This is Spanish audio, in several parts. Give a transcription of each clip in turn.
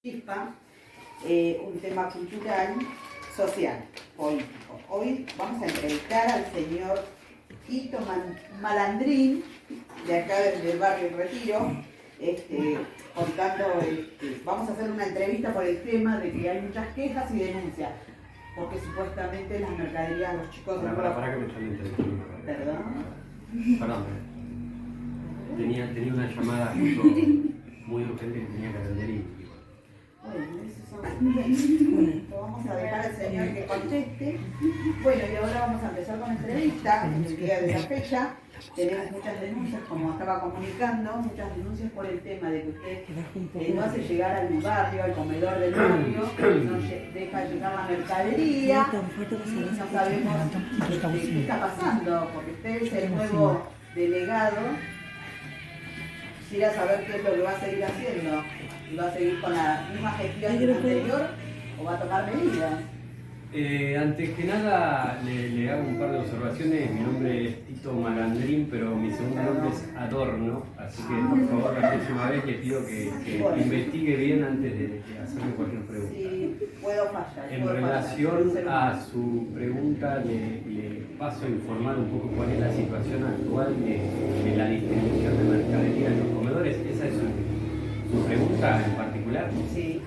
Chispa, un tema cultural, social, político. Hoy vamos a entrevistar al señor Tito Malandrín, de acá del barrio El Retiro, contando, vamos a hacer una entrevista por el tema de que hay muchas quejas y denuncias, porque supuestamente las mercaderías, los chicos... Para que me estoy entrevistando. Perdón. Tenía una llamada justo muy urgente que tenía que atender y Vamos a dejar al señor que conteste. Bueno, y ahora vamos a empezar con la entrevista. En el día de la fecha tenemos muchas denuncias, como estaba comunicando, muchas denuncias por el tema de que usted no hace llegar al barrio, al comedor del barrio, no deja llegar la mercadería, y no sabemos qué está pasando, porque usted es el nuevo delegado. Quisiera saber qué es lo que va a seguir haciendo. ¿Va a seguir con la misma gestión anterior o va a tomar medidas? Antes que nada le hago un par de observaciones. Mi nombre es Tito Malandrín, pero mi segundo nombre es Adorno, así que por favor la próxima vez le pido que investigue bien antes de hacerme cualquier pregunta. Sí, puedo fallar. En relación a su pregunta, le paso a informar un poco cuál es la situación actual de la distribución de mercadería en los comedores. Esa es su pregunta en particular. Sí,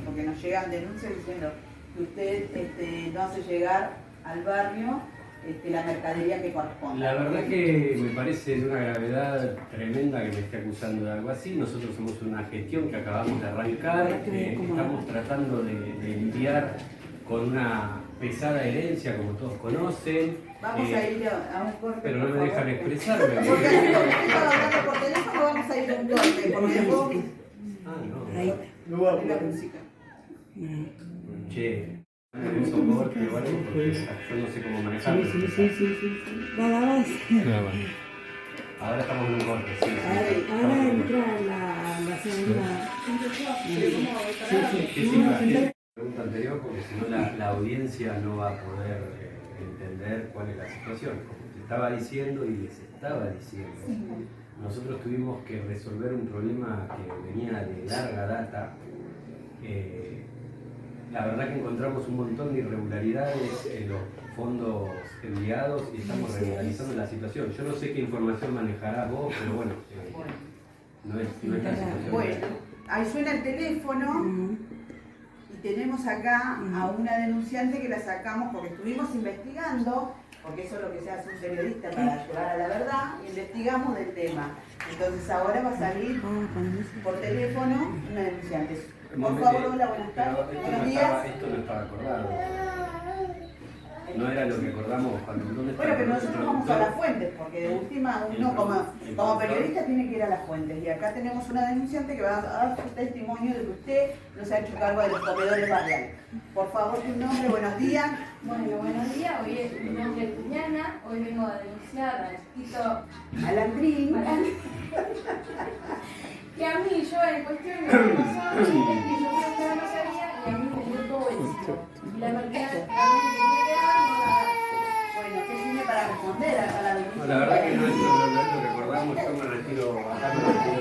porque nos llegan denuncias diciendo que usted no hace llegar al barrio la mercadería que corresponde. La verdad que me parece de una gravedad tremenda que me esté acusando de algo así. Nosotros somos una gestión que acabamos de arrancar, estamos tratando de lidiar con una pesada herencia, como todos conocen. Vamos a ir a un corte. Pero no me dejan expresarme. Porque si estamos hablando por teléfono, vamos a ir a un corte. Porque después... No. La música. Che, un soporte o algo, porque yo no sé cómo manejarlo. Sí. Nada más. Ahora estamos en un corte, sí. Ahora entra la segunda. La pregunta anterior, porque si no la audiencia no va a poder entender cuál es la situación. Como te estaba diciendo y les estaba diciendo, nosotros tuvimos que resolver un problema que venía de larga data. La verdad que encontramos un montón de irregularidades en los fondos enviados y estamos regularizando la situación. Yo no sé qué información manejarás vos, pero bueno, no es la situación. Bueno, ahí suena el teléfono y tenemos acá a una denunciante que la sacamos porque estuvimos investigando, porque eso es lo que se hace un periodista para llegar a la verdad, investigamos del tema. Entonces ahora va a salir por teléfono una denunciante. Por favor, hola, buenas tardes, buenos días. Esto no estaba acordado. No era lo que acordamos cuando... Bueno, pero nosotros vamos a las fuentes, porque de última uno como periodista tiene que ir a las fuentes. Y acá tenemos una denunciante que va a dar su testimonio de que usted no se ha hecho cargo de los comedores barriales. Por favor, tu nombre, buenos días. Bueno, buenos días. Mi nombre es Juliana. Hoy vengo a denunciar al Tito Malandrín. Que a mí, yo en cuestión de lo que pasó, es que yo no sabía y a mí me dio todo eso. Y la mercadería que Bueno, ¿qué tiene para responder a la denuncia? No, la verdad que no es lo que recordamos, yo me retiro, acá me retiro.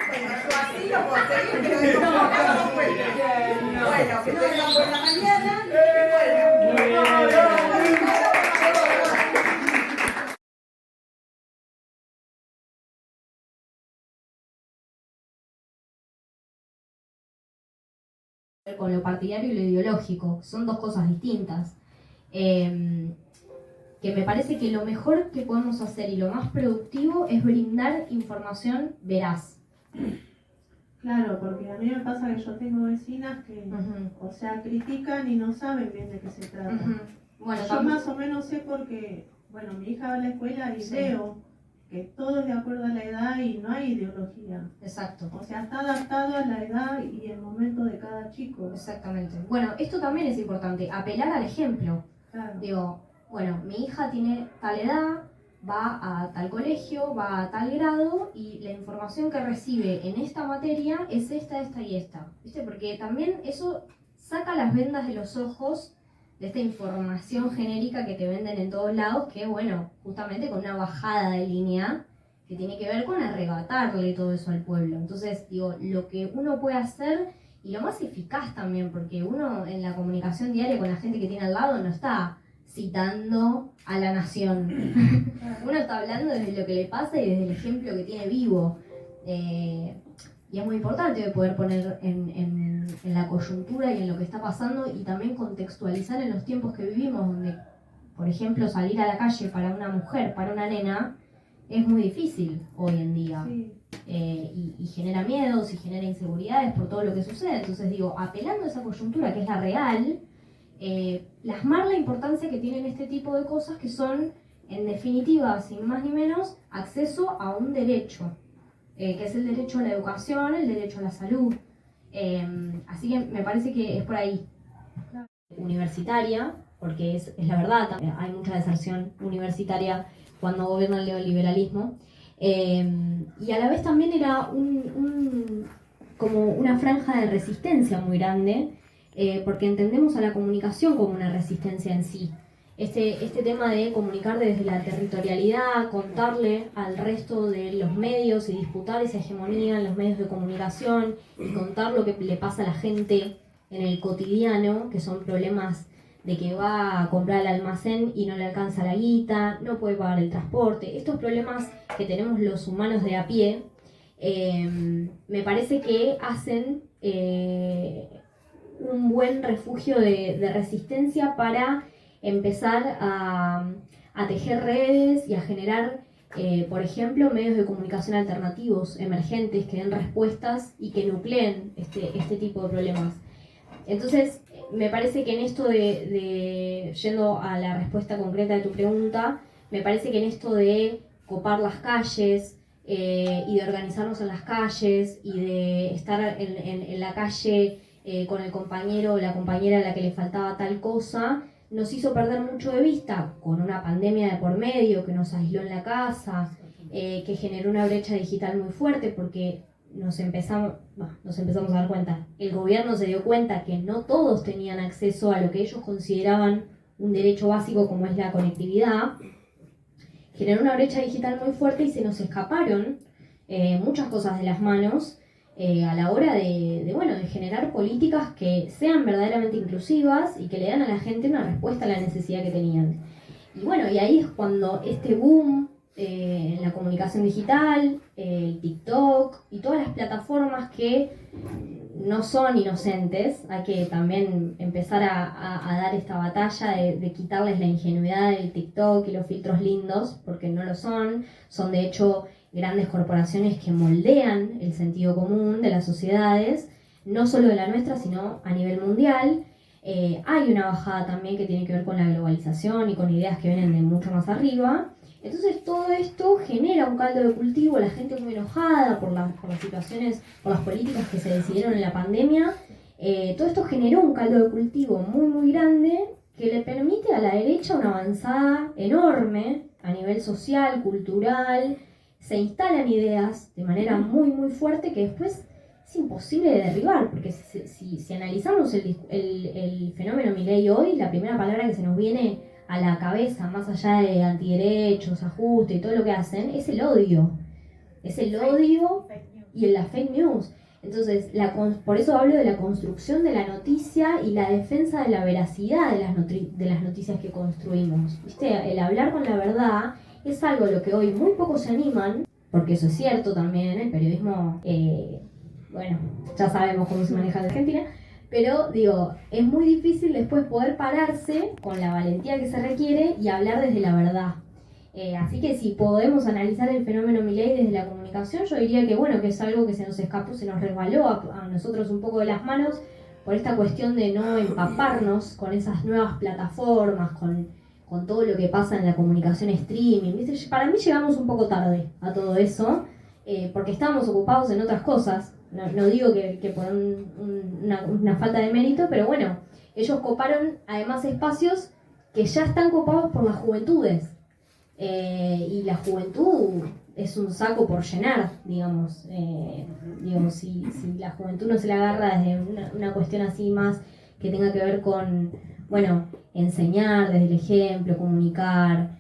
Bueno, yo así lo puedo seguir, pero después vamos a dar cuenta. Bueno, que tengan buena mañana. Con lo partidario y lo ideológico, son dos cosas distintas. Que me parece que lo mejor que podemos hacer y lo más productivo es brindar información veraz. Claro, porque a mí me pasa que yo tengo vecinas que, o sea, critican y no saben bien de qué se trata. Bueno, yo más o menos sé porque, bueno, mi hija va a la escuela y veo que todo es de acuerdo a la edad y no hay ideología. Exacto. O sea, está adaptado a la edad y el momento de cada chico. Exactamente. Bueno, esto también es importante, apelar al ejemplo. Claro. Digo, bueno, mi hija tiene tal edad, va a tal colegio, va a tal grado y la información que recibe en esta materia es esta y esta. ¿Viste? Porque también eso saca las vendas de los ojos de esta información genérica que te venden en todos lados, que bueno, justamente con una bajada de línea que tiene que ver con arrebatarle todo eso al pueblo. Entonces, digo, lo que uno puede hacer, y lo más eficaz también, porque uno en la comunicación diaria con la gente que tiene al lado no está citando a la nación. Uno está hablando desde lo que le pasa y desde el ejemplo que tiene vivo. Y es muy importante poder poner en la coyuntura y en lo que está pasando y también contextualizar en los tiempos que vivimos, donde, por ejemplo, salir a la calle para una mujer, para una nena, es muy difícil hoy en día. Sí. Y genera miedos y genera inseguridades por todo lo que sucede. Entonces digo, apelando a esa coyuntura que es la real, plasmar la importancia que tienen este tipo de cosas que son, en definitiva, sin más ni menos, acceso a un derecho, que es el derecho a la educación, el derecho a la salud. Así que me parece que es por ahí. Universitaria, porque es la verdad, hay mucha deserción universitaria cuando gobierna el neoliberalismo. Y a la vez también era como una franja de resistencia muy grande, porque entendemos a la comunicación como una resistencia en sí. Este tema de comunicar desde la territorialidad, contarle al resto de los medios y disputar esa hegemonía en los medios de comunicación y contar lo que le pasa a la gente en el cotidiano, que son problemas de que va a comprar al almacén y no le alcanza la guita, no puede pagar el transporte. Estos problemas que tenemos los humanos de a pie, me parece que hacen un buen refugio de resistencia para empezar a tejer redes y a generar, por ejemplo, medios de comunicación alternativos, emergentes, que den respuestas y que nucleen este tipo de problemas. Entonces, me parece que en esto yendo a la respuesta concreta de tu pregunta, me parece que en esto de copar las calles y de organizarnos en las calles y de estar en la calle con el compañero o la compañera a la que le faltaba tal cosa, nos hizo perder mucho de vista, con una pandemia de por medio que nos aisló en la casa, que generó una brecha digital muy fuerte porque nos empezamos a dar cuenta. El gobierno se dio cuenta que no todos tenían acceso a lo que ellos consideraban un derecho básico como es la conectividad. Generó una brecha digital muy fuerte y se nos escaparon muchas cosas de las manos a la hora de generar políticas que sean verdaderamente inclusivas y que le dan a la gente una respuesta a la necesidad que tenían. Y ahí es cuando este boom en la comunicación digital, el TikTok y todas las plataformas que no son inocentes, hay que también empezar a dar esta batalla de quitarles la ingenuidad del TikTok y los filtros lindos, porque no lo son de hecho grandes corporaciones que moldean el sentido común de las sociedades, no solo de la nuestra, sino a nivel mundial. Hay una bajada también que tiene que ver con la globalización y con ideas que vienen de mucho más arriba. Entonces todo esto genera un caldo de cultivo, la gente muy enojada por las situaciones, por las políticas que se decidieron en la pandemia. Todo esto generó un caldo de cultivo muy muy grande que le permite a la derecha una avanzada enorme a nivel social, cultural. Se instalan ideas de manera muy muy fuerte que después es imposible de derribar, porque si analizamos el fenómeno Milei hoy, la primera palabra que se nos viene a la cabeza, más allá de antiderechos, ajuste y todo lo que hacen, es el odio. Es el odio y la fake news. Entonces, por eso hablo de la construcción de la noticia y la defensa de la veracidad de las noticias que construimos. ¿Viste? El hablar con la verdad es algo a lo que hoy muy pocos se animan, porque eso es cierto también, el periodismo, ya sabemos cómo se maneja en Argentina, pero digo, es muy difícil después poder pararse con la valentía que se requiere y hablar desde la verdad. Así que si podemos analizar el fenómeno Milei desde la comunicación, yo diría que es algo que se nos escapó, se nos resbaló a nosotros un poco de las manos por esta cuestión de no empaparnos con esas nuevas plataformas, con todo lo que pasa en la comunicación streaming. ¿Viste? Para mí llegamos un poco tarde a todo eso, porque estábamos ocupados en otras cosas. No digo que por una falta de mérito, pero bueno, ellos coparon además espacios que ya están copados por las juventudes. Y la juventud es un saco por llenar, digamos. Si la juventud no se la agarra desde una cuestión así más que tenga que ver con bueno, enseñar desde el ejemplo, comunicar,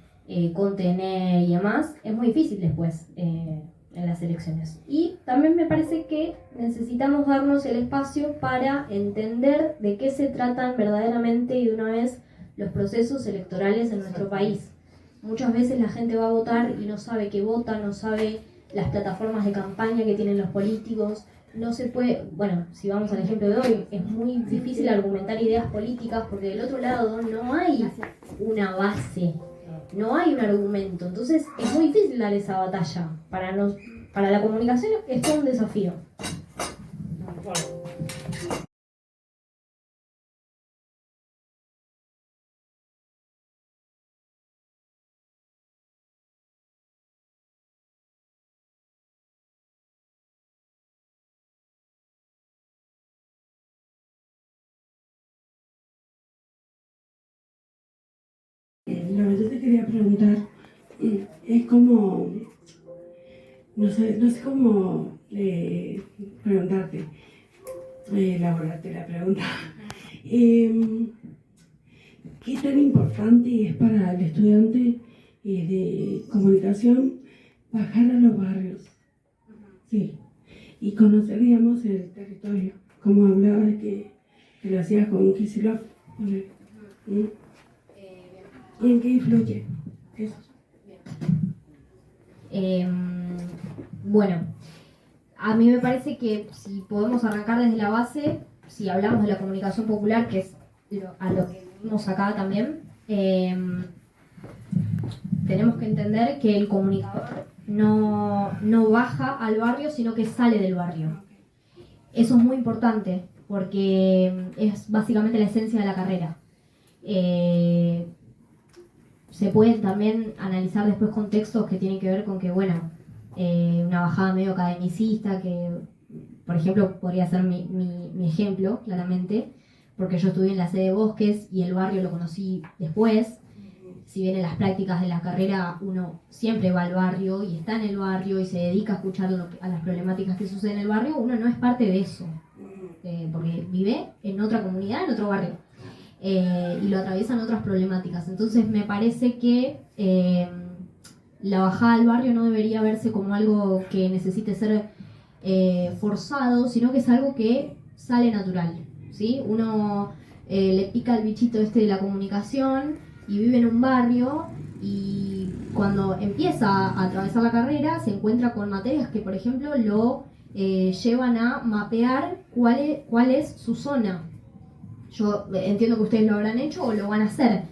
contener y demás, es muy difícil después en las elecciones. Y también me parece que necesitamos darnos el espacio para entender de qué se tratan verdaderamente y de una vez los procesos electorales en nuestro país. Muchas veces la gente va a votar y no sabe qué vota, no sabe las plataformas de campaña que tienen los políticos. No se puede, bueno, si vamos al ejemplo de hoy, es muy difícil argumentar ideas políticas porque del otro lado no hay una base, no hay un argumento. Entonces es muy difícil dar esa batalla. Para la comunicación es todo un desafío. Lo que yo te quería preguntar es como, no sé cómo preguntarte, elaborarte la pregunta. ¿Qué tan importante es para el estudiante de comunicación bajar a los barrios? Sí, y conocer, digamos, el territorio, como hablaba de que lo hacías con Kicillof. ¿Mm? ¿Y en qué influye eso? Bueno, a mí me parece que si podemos arrancar desde la base, si hablamos de la comunicación popular, que es a lo que vimos acá también, tenemos que entender que el comunicador no baja al barrio, sino que sale del barrio. Eso es muy importante, porque es básicamente la esencia de la carrera. Se pueden también analizar después contextos que tienen que ver con que, bueno, una bajada medio academicista, que por ejemplo podría ser mi ejemplo, claramente, porque yo estudié en la sede de Bosques y el barrio lo conocí después. Si bien en las prácticas de la carrera uno siempre va al barrio y está en el barrio y se dedica a escuchar a las problemáticas que suceden en el barrio, uno no es parte de eso, porque vive en otra comunidad, en otro barrio. Y lo atraviesan otras problemáticas. Entonces me parece que la bajada al barrio no debería verse como algo que necesite ser forzado, sino que es algo que sale natural, ¿sí? Uno le pica el bichito este de la comunicación y vive en un barrio y cuando empieza a atravesar la carrera se encuentra con materias que, por ejemplo, lo llevan a mapear cuál es su zona. Yo entiendo que ustedes lo habrán hecho o lo van a hacer.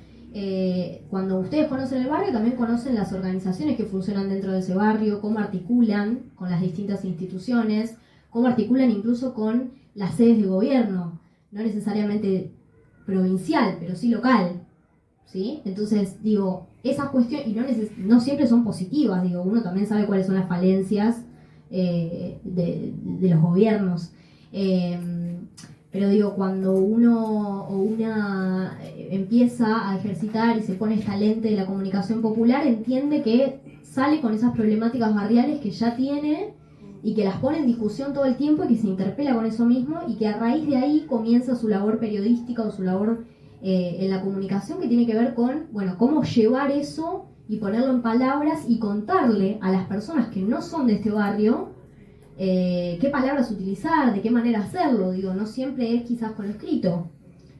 Cuando ustedes conocen el barrio, también conocen las organizaciones que funcionan dentro de ese barrio, cómo articulan con las distintas instituciones, cómo articulan incluso con las sedes de gobierno, no necesariamente provincial, pero sí local, ¿sí? Entonces, digo, esas cuestiones, y no siempre son positivas, digo, uno también sabe cuáles son las falencias de los gobiernos. Pero digo, cuando uno o una empieza a ejercitar y se pone esta lente de la comunicación popular, entiende que sale con esas problemáticas barriales que ya tiene y que las pone en discusión todo el tiempo y que se interpela con eso mismo y que a raíz de ahí comienza su labor periodística o su labor en la comunicación que tiene que ver con, bueno, cómo llevar eso y ponerlo en palabras y contarle a las personas que no son de este barrio qué palabras utilizar, de qué manera hacerlo. Digo, no siempre es quizás con lo escrito.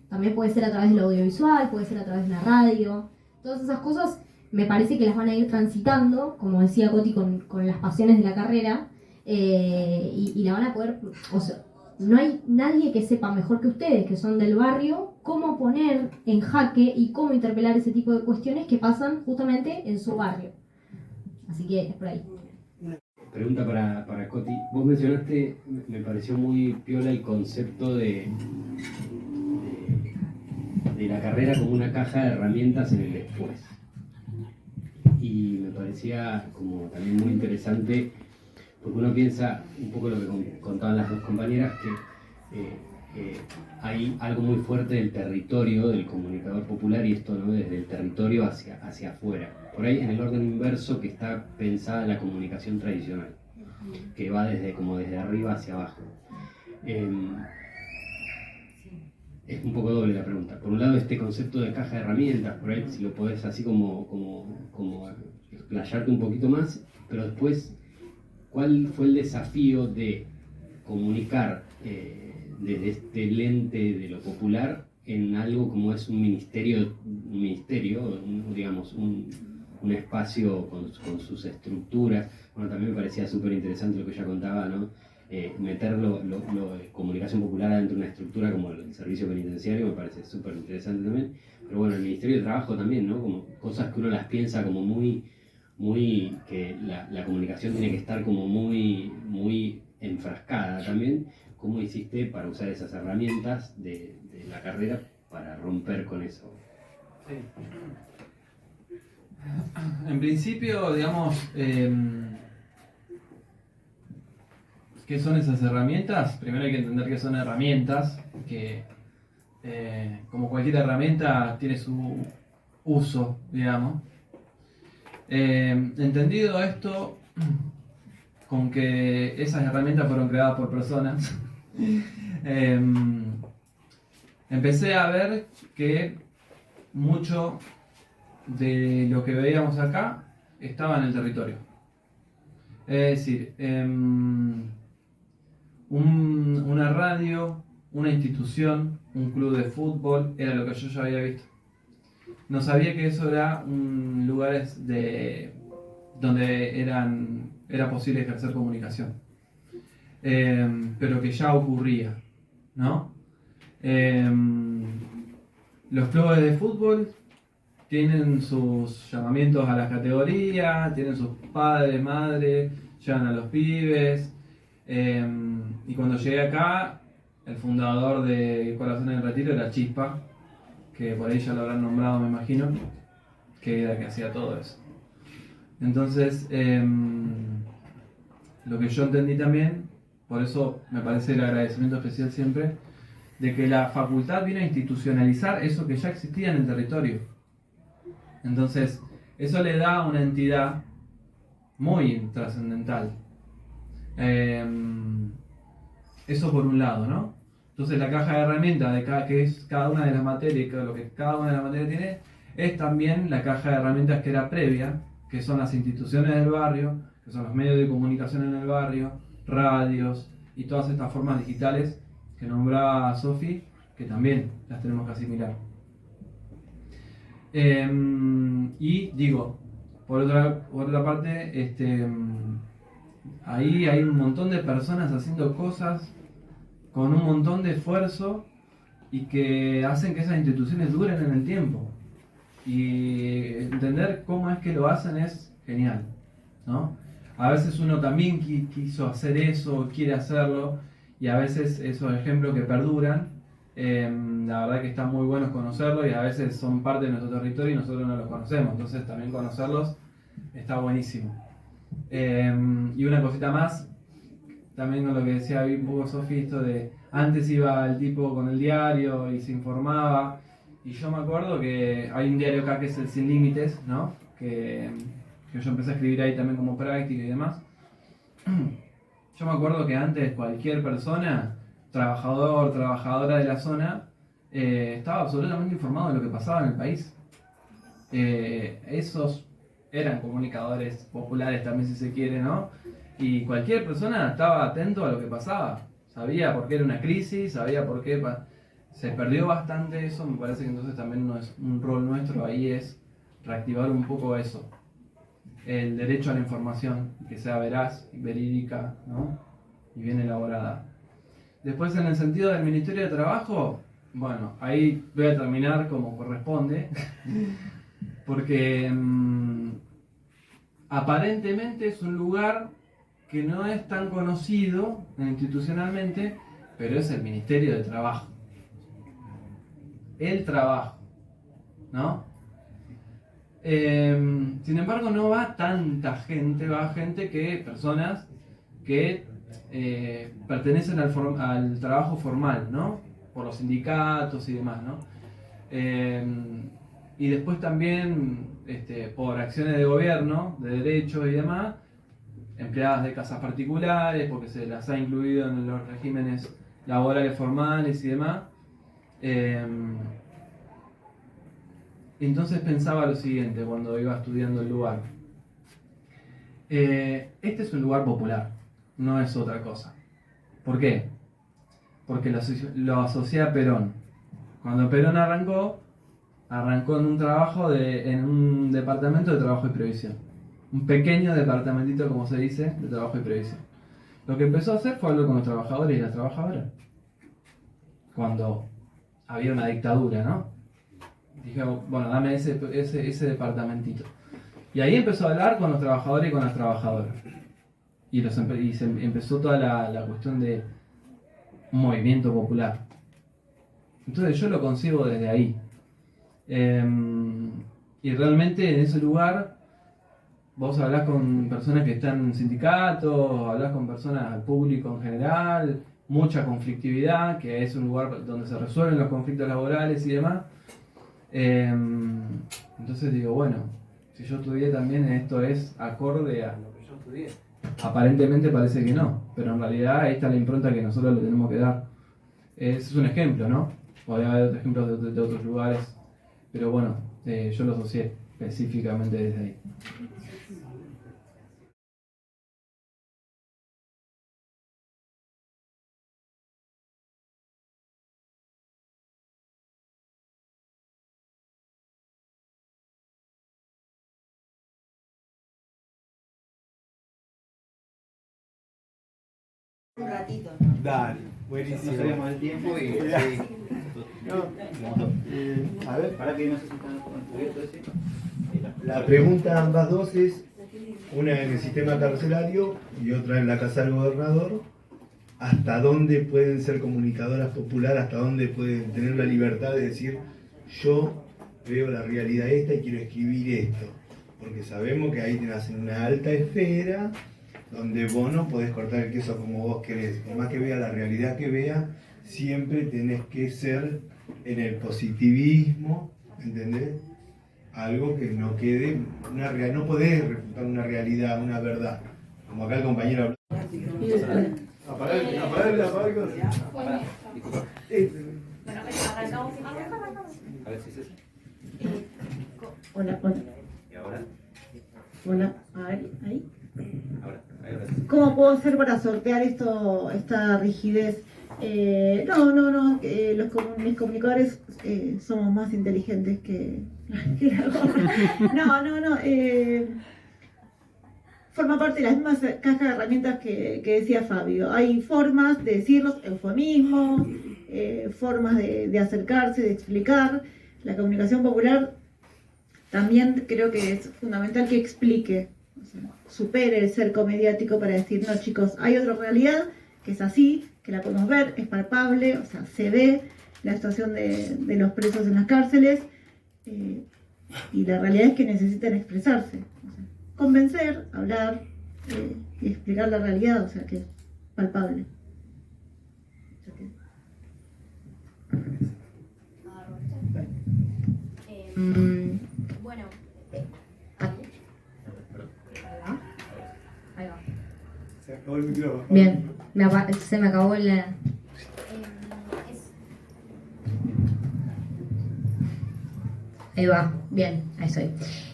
También puede ser a través del audiovisual, puede ser a través de la radio. Todas esas cosas me parece que las van a ir transitando, como decía Coti, con las pasiones de la carrera, y la van a poder... O sea, no hay nadie que sepa mejor que ustedes, que son del barrio, cómo poner en jaque y cómo interpelar ese tipo de cuestiones que pasan justamente en su barrio. Así que es por ahí. Pregunta para Coti. Vos mencionaste, me pareció muy piola el concepto de la carrera como una caja de herramientas en el después. Y me parecía como también muy interesante, porque uno piensa un poco lo que contaban las dos compañeras, que hay algo muy fuerte del territorio, del comunicador popular, y esto, ¿no?, desde el territorio hacia afuera. Por ahí en el orden inverso que está pensada en la comunicación tradicional, que va desde arriba hacia abajo. es un poco doble la pregunta. Por un lado, este concepto de caja de herramientas, por ahí si lo podés así como explayarte un poquito más, pero después, ¿cuál fue el desafío de comunicar desde este lente de lo popular en algo como es un ministerio, digamos, un espacio con sus estructuras? Bueno, también me parecía súper interesante lo que ella contaba, ¿no? Meter lo de comunicación popular dentro de una estructura como el servicio penitenciario me parece súper interesante también. Pero bueno, el Ministerio de Trabajo también, ¿no? Como cosas que uno las piensa como muy que la comunicación tiene que estar como muy enfrascada también. ¿Cómo hiciste para usar esas herramientas de la carrera para romper con eso? Sí. En principio, digamos, ¿qué son esas herramientas? Primero hay que entender que son herramientas, que como cualquier herramienta tiene su uso, digamos. Entendido esto, con que esas herramientas fueron creadas por personas, empecé a ver que mucho de lo que veíamos acá estaba en el territorio. Es decir, una radio, una institución, un club de fútbol, era lo que yo ya había visto. No sabía que eso era lugares donde era posible ejercer comunicación, pero que ya ocurría, ¿no? Los clubes de fútbol tienen sus llamamientos a las categorías, tienen sus padres, madres, llevan a los pibes. Y cuando llegué acá, el fundador de Corazón en el Retiro era Chispa, que por ahí ya lo habrán nombrado, me imagino, que era que hacía todo eso. Entonces, lo que yo entendí también, por eso me parece el agradecimiento especial siempre, de que la facultad viene a institucionalizar eso que ya existía en el territorio. Entonces, eso le da una entidad muy trascendental. Eso por un lado, ¿no? Entonces la caja de herramientas que es cada una de las materias, lo que cada una de las materias tiene, es también la caja de herramientas que era previa, que son las instituciones del barrio, que son los medios de comunicación en el barrio, radios y todas estas formas digitales que nombraba Sofi, que también las tenemos que asimilar. Y digo, por otra parte, ahí hay un montón de personas haciendo cosas con un montón de esfuerzo y que hacen que esas instituciones duren en el tiempo. Y entender cómo es que lo hacen es genial, ¿no? A veces uno también quiso hacer eso, quiere hacerlo, y a veces esos ejemplos que perduran, la verdad que están muy buenos conocerlos y a veces son parte de nuestro territorio y nosotros no los conocemos, entonces también conocerlos está buenísimo. Y una cosita más, también con lo que decía un poco Sofi, esto de antes iba el tipo con el diario y se informaba, y yo me acuerdo que hay un diario acá que es el Sin Límites, ¿no? que yo empecé a escribir ahí también como práctica y demás. Yo me acuerdo que antes cualquier persona, trabajador, trabajadora de la zona, estaba absolutamente informado de lo que pasaba en el país. Esos eran comunicadores populares también, si se quiere, ¿no? Y cualquier persona estaba atento a lo que pasaba. Sabía por qué era una crisis, sabía por qué se perdió bastante eso. Me parece que entonces también no es un rol nuestro, ahí es reactivar un poco eso. El derecho a la información, que sea veraz, verídica, ¿no? Y bien elaborada. Después, en el sentido del Ministerio de Trabajo, bueno, ahí voy a terminar como corresponde, porque aparentemente es un lugar que no es tan conocido institucionalmente, pero es el Ministerio de Trabajo. El trabajo, ¿no? Sin embargo, no va tanta gente, va personas que pertenecen al trabajo formal, ¿no? Por los sindicatos y demás, ¿no? Y después también por acciones de gobierno, de derechos y demás, empleadas de casas particulares, porque se las ha incluido en los regímenes laborales formales y demás. Entonces pensaba lo siguiente cuando iba estudiando el lugar. Este es un lugar popular, no es otra cosa. ¿Por qué? Porque lo asocié a Perón. Cuando Perón arrancó en un trabajo en un departamento de trabajo y previsión. Un pequeño departamentito, como se dice, de trabajo y previsión. Lo que empezó a hacer fue hablar con los trabajadores y las trabajadoras. Cuando había una dictadura, ¿no? Dije, bueno, dame ese departamentito. Y ahí empezó a hablar con los trabajadores y con las trabajadoras. Y se empezó toda la cuestión de un movimiento popular. Entonces yo lo concibo desde ahí. Y realmente en ese lugar vos hablás con personas que están en sindicatos, hablás con personas, al público en general, mucha conflictividad, que es un lugar donde se resuelven los conflictos laborales y demás. Entonces digo, bueno, si yo estudié también esto es acorde a lo que yo estudié. Aparentemente parece que no, pero en realidad ahí está la impronta que nosotros le tenemos que dar. Ese es un ejemplo, ¿no? Podría haber otros ejemplos de otros lugares, pero bueno, yo lo asocié específicamente desde ahí. Un ratito. Dale, buenísimo. No sabíamos el tiempo y sí. A ver, Para que no sé si están cubiertos ese. la pregunta ambas dos es, una en el sistema carcelario y otra en la casa del gobernador. ¿Hasta dónde pueden ser comunicadoras populares? ¿Hasta dónde pueden tener la libertad de decir, yo veo la realidad esta y quiero escribir esto? Porque sabemos que ahí tenés una alta esfera donde vos no podés cortar el queso como vos querés. Por más que vea la realidad que vea, siempre tenés que ser en el positivismo, ¿entendés? Algo que no quede una realidad, no podés refutar una realidad, una verdad. Como acá el compañero habló. Apagar. A ver si es eso. Hola. ¿Y ahora? Hola, ahí. Ahora sí. ¿Cómo puedo hacer para sortear esta rigidez? Mis comunicadores somos más inteligentes que la gorra. Forma parte de las mismas cajas de herramientas que decía Fabio. Hay formas de decirlos, eufemismos, formas de acercarse, de explicar. La comunicación popular también creo que es fundamental que explique, o sea, supere el cerco mediático para decir, no chicos, hay otra realidad que es así, que la podemos ver, es palpable, o sea, se ve la situación de los presos en las cárceles y la realidad es que necesitan expresarse. O sea, convencer, hablar y explicar la realidad, o sea, que es palpable. Bueno, ahí va. Se acabó el micrófono. Bien, se me acabó la... Ahí va, bien, ahí estoy.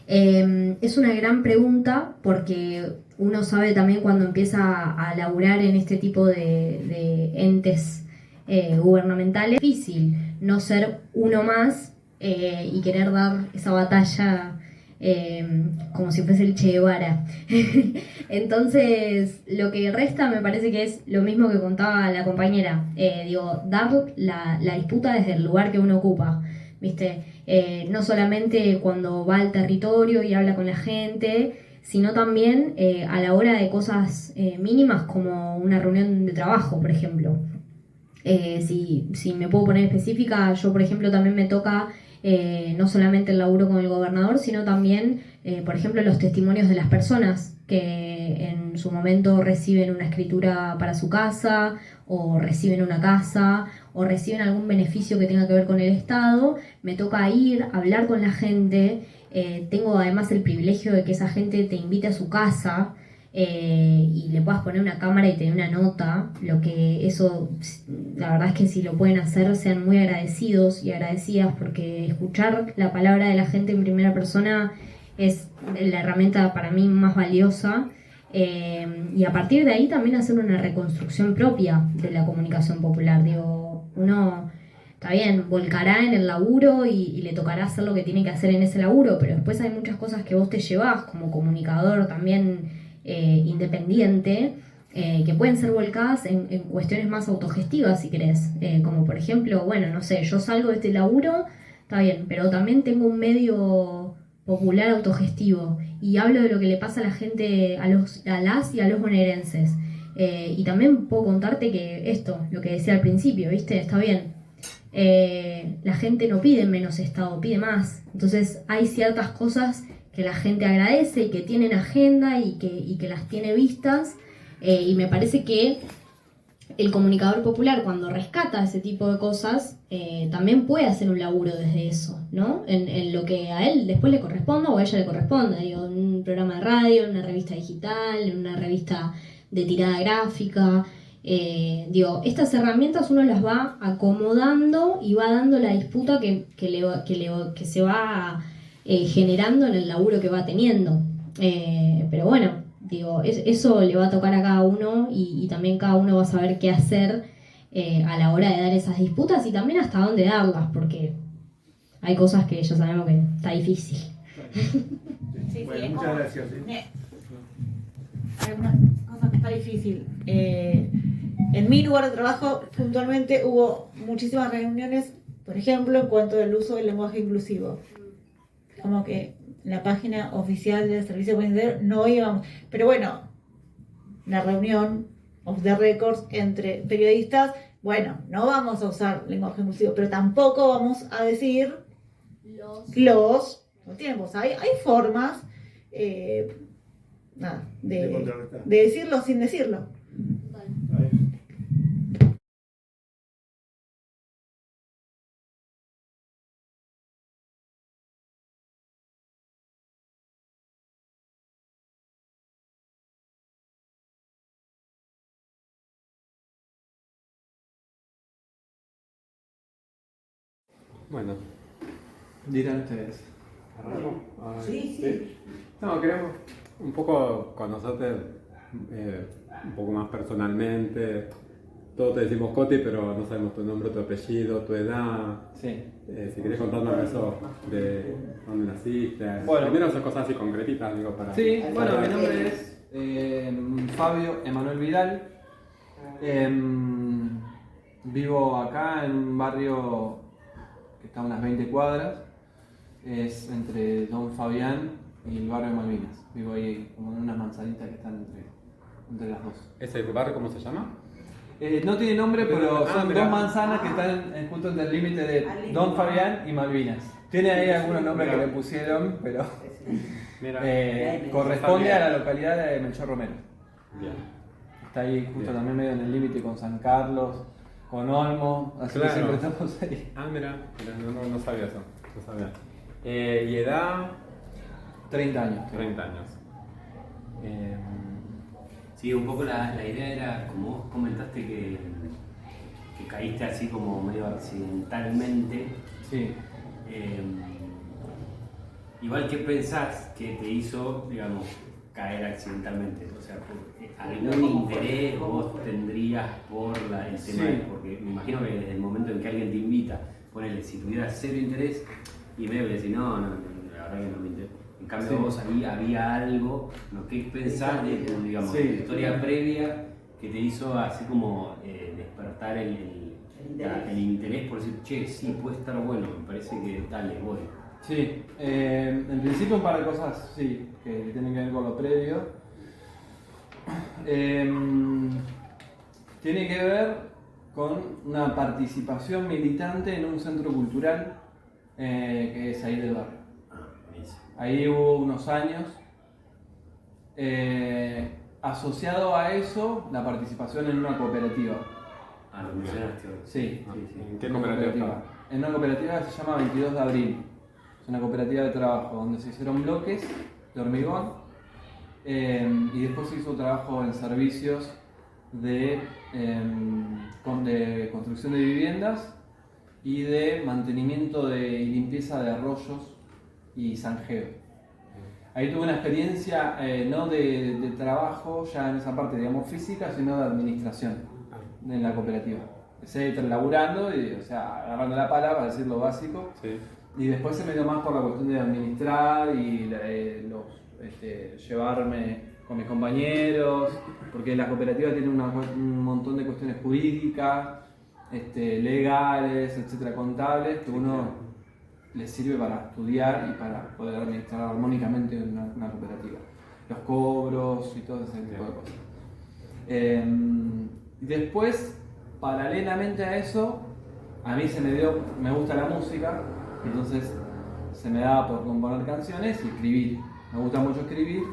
Es una gran pregunta porque uno sabe también cuando empieza a laburar en este tipo de entes gubernamentales, es difícil no ser uno más y querer dar esa batalla como si fuese el Che Guevara. Entonces, lo que resta me parece que es lo mismo que contaba la compañera. Dar la disputa desde el lugar que uno ocupa, ¿viste? No solamente cuando va al territorio y habla con la gente, sino también a la hora de cosas mínimas como una reunión de trabajo, por ejemplo. Si me puedo poner específica, yo por ejemplo también me toca no solamente el laburo con el gobernador, sino también, por ejemplo, los testimonios de las personas que en su momento reciben una escritura para su casa, o reciben una casa, o reciben algún beneficio que tenga que ver con el Estado. Me toca ir, hablar con la gente. Tengo además el privilegio de que esa gente te invite a su casa. y le puedas poner una cámara y te dé una nota, lo que eso, la verdad es que si lo pueden hacer, sean muy agradecidos y agradecidas, porque escuchar la palabra de la gente en primera persona es la herramienta para mí más valiosa. Y a partir de ahí también hacer una reconstrucción propia de la comunicación popular. Digo, uno está bien, volcará en el laburo y le tocará hacer lo que tiene que hacer en ese laburo, pero después hay muchas cosas que vos te llevás como comunicador también independiente, que pueden ser volcadas en cuestiones más autogestivas, si querés. Como por ejemplo, bueno, no sé, yo salgo de este laburo, está bien, pero también tengo un medio popular autogestivo y hablo de lo que le pasa a la gente, a las y a los bonaerenses. Y también puedo contarte que esto, lo que decía al principio, ¿viste? Está bien. La gente no pide menos Estado, pide más. Entonces hay ciertas cosas que la gente agradece y que tienen agenda y que las tiene vistas. Y me parece que el comunicador popular, cuando rescata ese tipo de cosas, también puede hacer un laburo desde eso, ¿no? En lo que a él después le corresponda o a ella le corresponda. Digo, en un programa de radio, en una revista digital, en una revista de tirada gráfica. Digo, estas herramientas uno las va acomodando y va dando la disputa que se va generando en el laburo que va teniendo. Pero bueno, digo, eso le va a tocar a cada uno y también cada uno va a saber qué hacer a la hora de dar esas disputas y también hasta dónde darlas, porque hay cosas que ya sabemos que está difícil. Sí, Bueno, es muchas como- gracias. Hay algunas cosas que está difícil. En mi lugar de trabajo, puntualmente, hubo muchísimas reuniones, por ejemplo, en cuanto al uso del lenguaje inclusivo. Como que en la página oficial del Servicio Penitenciario no íbamos. Pero bueno, la reunión off the records entre periodistas, bueno, no vamos a usar lenguaje inclusivo, pero tampoco vamos a decir los tiempos. Hay formas De contrarrestar. de decirlo sin decirlo. Bueno, Dirán ustedes. ¿arrancamos? Ah, Sí. No, queremos un poco conocerte un poco más personalmente. Todos te decimos Coti, pero no sabemos tu nombre, tu apellido, tu edad. Sí. Si querés contarnos eso de dónde naciste. Bueno. Primero esas cosas así concretitas, digo, para... Sí, bueno, mi nombre es Fabio Emanuel Vidal. Vivo acá en un barrio que está a unas 20 cuadras. Es entre Don Fabián y el barrio de Malvinas. Vivo ahí como en unas manzanitas que están entre las dos. ¿Ese barrio cómo se llama? No tiene nombre, pero son mirá. dos manzanas que están justo en el límite de Don Fabián y Malvinas. Tiene ahí algunos nombres que le pusieron, pero Mira. corresponde a la localidad de Melchor Romero. Bien. Está ahí justo Bien. también medio en el límite con San Carlos, con Olmo, así Claro. que siempre estamos ahí. Ah, mira, no sabía eso. No sabía. ¿Y edad? 30 años. 30 años. Sí, un poco la idea era, como vos comentaste, que caíste así como medio accidentalmente. Sí. Igual, ¿qué pensás que te hizo, digamos, caer accidentalmente? O sea, ¿algún interés vos tendrías por el tema? Sí. Porque me imagino que desde el momento en que alguien te invita, ponele, si tuvieras cero interés y medio que decís, no, la verdad que no me interesa. En cambio, Sí. vos ahí había algo, ¿no? ¿Qué pensás de tu, digamos, Sí. tu historia previa que te hizo así como despertar el interés por decir, che, sí, puede estar bueno, me parece que dale, voy? Sí, en principio un par de cosas, sí, que tienen que ver con lo previo. Tiene que ver con una participación militante en un centro cultural que es ahí del barrio. Ahí hubo unos años. Asociado a eso, la participación en una cooperativa. Ah, lo mencionaste hoy. Sí, ¿En qué cooperativa estaba? En una cooperativa que se llama 22 de Abril. Es una cooperativa de trabajo donde se hicieron bloques de hormigón y después hizo trabajo en servicios de construcción de viviendas y de mantenimiento y limpieza de arroyos y zanjeo. Ahí tuve una experiencia no de trabajo ya en esa parte, digamos, física, sino de administración en la cooperativa. Empecé laburando, o sea, agarrando la pala para decir lo básico. Sí. Y después se me dio más por la cuestión de administrar y llevarme con mis compañeros, porque la cooperativa tiene un montón de cuestiones jurídicas, legales, etcétera, contables, que uno le sirve para estudiar y para poder administrar armónicamente una cooperativa. Los cobros y todo ese tipo de cosas. Después, paralelamente a eso, a mí me gusta la música, entonces se me daba por componer canciones y escribir. Me gusta mucho escribir.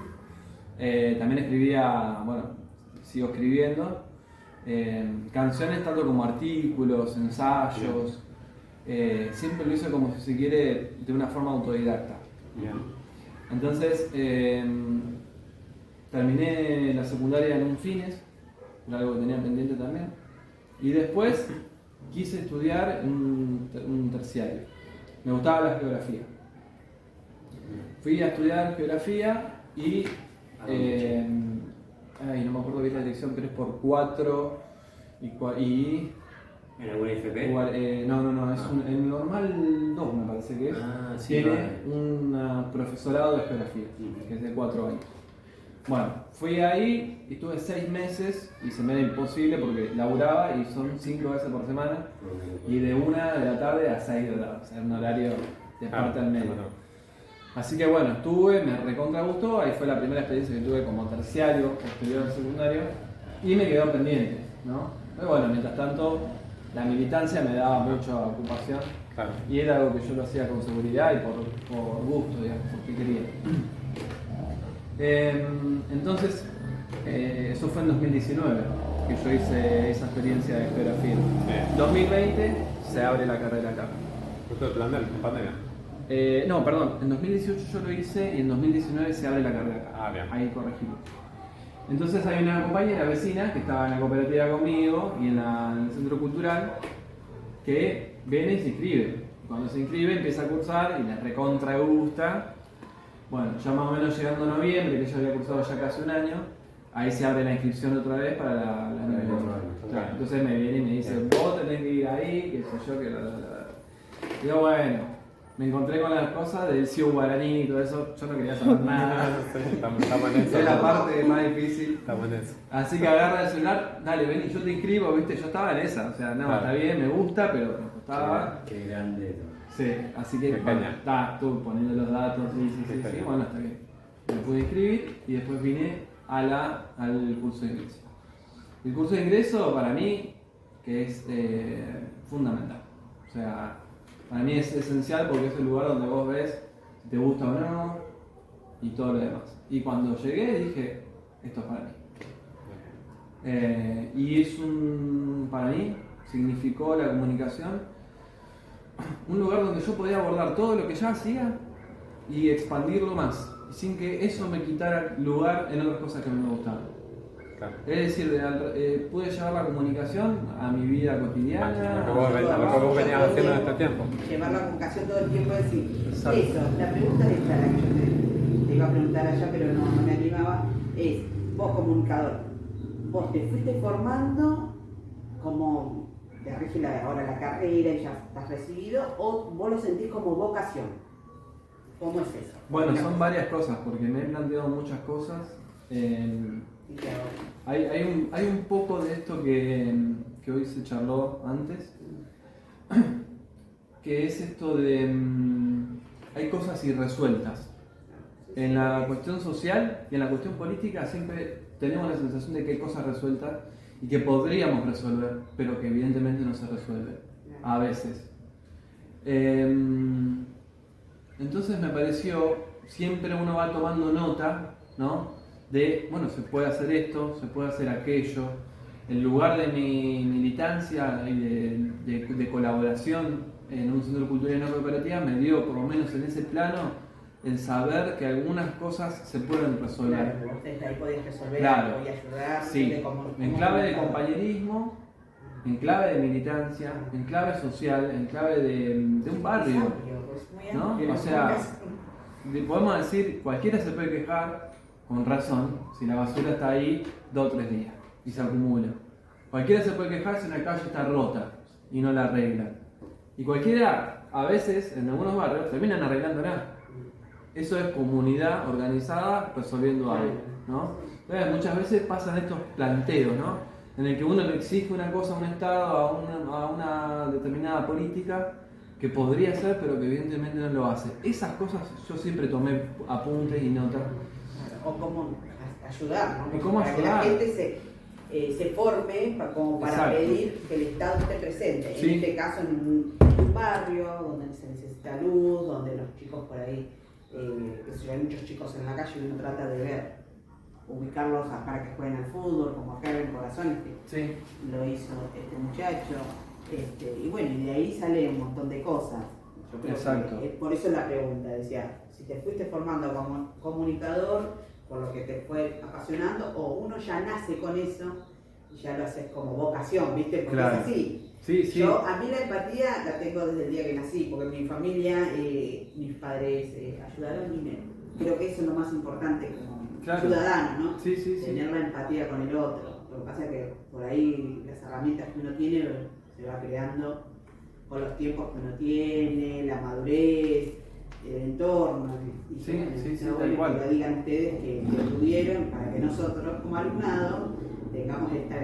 También escribía, bueno, sigo escribiendo canciones tanto como artículos, ensayos. Siempre lo hice como si se quiere de una forma autodidacta. Entonces terminé la secundaria en un Fines, era algo que tenía pendiente también, y después quise estudiar un terciario. Me gustaba la geografía. Fui a estudiar geografía y no me acuerdo bien la dirección, pero es por 4 y ¿En alguna FP? No, es en normal 2 me parece que es. Sí, tiene vale. un profesorado de geografía, que es de 4 años. Bueno, fui ahí y estuve 6 meses y se me era imposible porque laburaba y son 5 veces por semana y de 1 de la tarde a 6 de la tarde, o sea, un horario de parte al medio. Así que bueno, me recontra gustó, ahí fue la primera experiencia que tuve como terciario, posterior al secundario, y me quedó pendiente, ¿no? Pero bueno, mientras tanto, la militancia me daba mucha ocupación, y era algo que yo lo hacía con seguridad y por gusto, digamos, porque quería. Entonces, eso fue en 2019, que yo hice esa experiencia de geografía. En 2020 se abre la carrera acá. ¿Justo el plan de la pandemia? No, perdón, en 2018 yo lo hice y en 2019 se abre la carrera acá. Bien. Ahí corregimos. Entonces hay una compañera vecina que estaba en la cooperativa conmigo y en el centro cultural que viene y se inscribe. Cuando se inscribe empieza a cursar y le recontra gusta. Bueno, ya más o menos llegando a noviembre, que ya había cursado ya casi un año, ahí se abre la inscripción otra vez para la universidad. Claro, entonces me viene y me dice, vos tenés que ir ahí, qué sé yo, que Digo, bueno, me encontré con las cosas del CIU guaraní y todo eso, yo no quería saber nada. Estamos en eso. Es la parte más difícil. Estamos en eso. Así que agarra el celular, dale, ven y yo te inscribo, viste, yo estaba en esa, o sea, no, está bien, me gusta, pero me costaba. Qué grande. Sí, así que estuve poniendo los datos, sí, bueno, está bien. Me pude inscribir y después vine al curso de ingreso. El curso de ingreso para mí que es fundamental, o sea, para mí es esencial porque es el lugar donde vos ves si te gusta o no y todo lo demás. Y cuando llegué dije, esto es para mí. Y para mí significó la comunicación un lugar donde yo podía abordar todo lo que ya hacía y expandirlo más, sin que eso me quitara lugar en otras cosas que a mí me gustaban. Claro. Es decir, pude llevar la comunicación a mi vida cotidiana. Lo que vos venías haciendo en este tiempo. Llevar la comunicación todo el tiempo, es decir, Exacto. eso, la pregunta de esta, la que yo te iba a preguntar allá, pero no me animaba, es, vos comunicador, vos te fuiste formando como te rige ahora la carrera y ya estás recibido, o vos lo sentís como vocación. ¿Cómo es eso? Bueno, son varias cosas, porque me he planteado muchas cosas. Hay un poco de esto que hoy se charló antes, que es esto de hay cosas irresueltas. En la cuestión social y en la cuestión política siempre tenemos la sensación de que hay cosas resueltas y que podríamos resolver, pero que evidentemente no se resuelven, a veces. Entonces me pareció, siempre uno va tomando nota, ¿no? De, bueno, se puede hacer esto, se puede hacer aquello. En lugar de mi militancia y de colaboración en un centro cultural y no cooperativa, me dio, por lo menos en ese plano, el saber que algunas cosas se pueden resolver. Claro, ustedes ahí podían resolver, Claro. podían ayudar. Sí, en clave de compañerismo, en clave de militancia, en clave social, en clave de un barrio, ¿no? O sea, podemos decir, cualquiera se puede quejar, con razón, si la basura está ahí 2 o 3 días y se acumula. Cualquiera se puede quejar si una calle está rota y no la arreglan. Y cualquiera, a veces, en algunos barrios, terminan arreglándola. Eso es comunidad organizada resolviendo algo, ¿no? Entonces, muchas veces pasan estos planteos, ¿no? En el que uno le exige una cosa a un Estado, a una determinada política, que podría ser, pero que evidentemente no lo hace. Esas cosas yo siempre tomé apuntes y notas. O cómo ayudar, ¿no? ¿Y cómo para ayudar? que la gente se forme como para Exacto. pedir que el Estado esté presente. Sí. En este caso, en un barrio donde se necesita luz, donde los chicos por ahí, que hay muchos chicos en la calle y uno trata de ver, ubicarlos para que jueguen al fútbol, como acá en Corazones, que Sí. lo hizo este muchacho. Y bueno, y de ahí sale un montón de cosas. Yo creo Exacto. que por eso la pregunta, decía, si te fuiste formando como comunicador, por lo que te fue apasionando, o uno ya nace con eso y ya lo haces como vocación, ¿viste? Porque Claro. es así. Sí, sí. Yo, a mí la empatía la tengo desde el día que nací, porque en mi familia, mis padres ayudaron y creo que eso es lo más importante como Claro. ciudadano, ¿no? Sí, sí, sí. Tener la empatía con el otro. Lo que pasa es que por ahí las herramientas que uno tiene se va creando con los tiempos que uno tiene, la madurez, el entorno. Y Sí, bueno, sí, sí, está tal bueno cual. que lo digan ustedes que pudieron para que nosotros como alumnado tengamos esta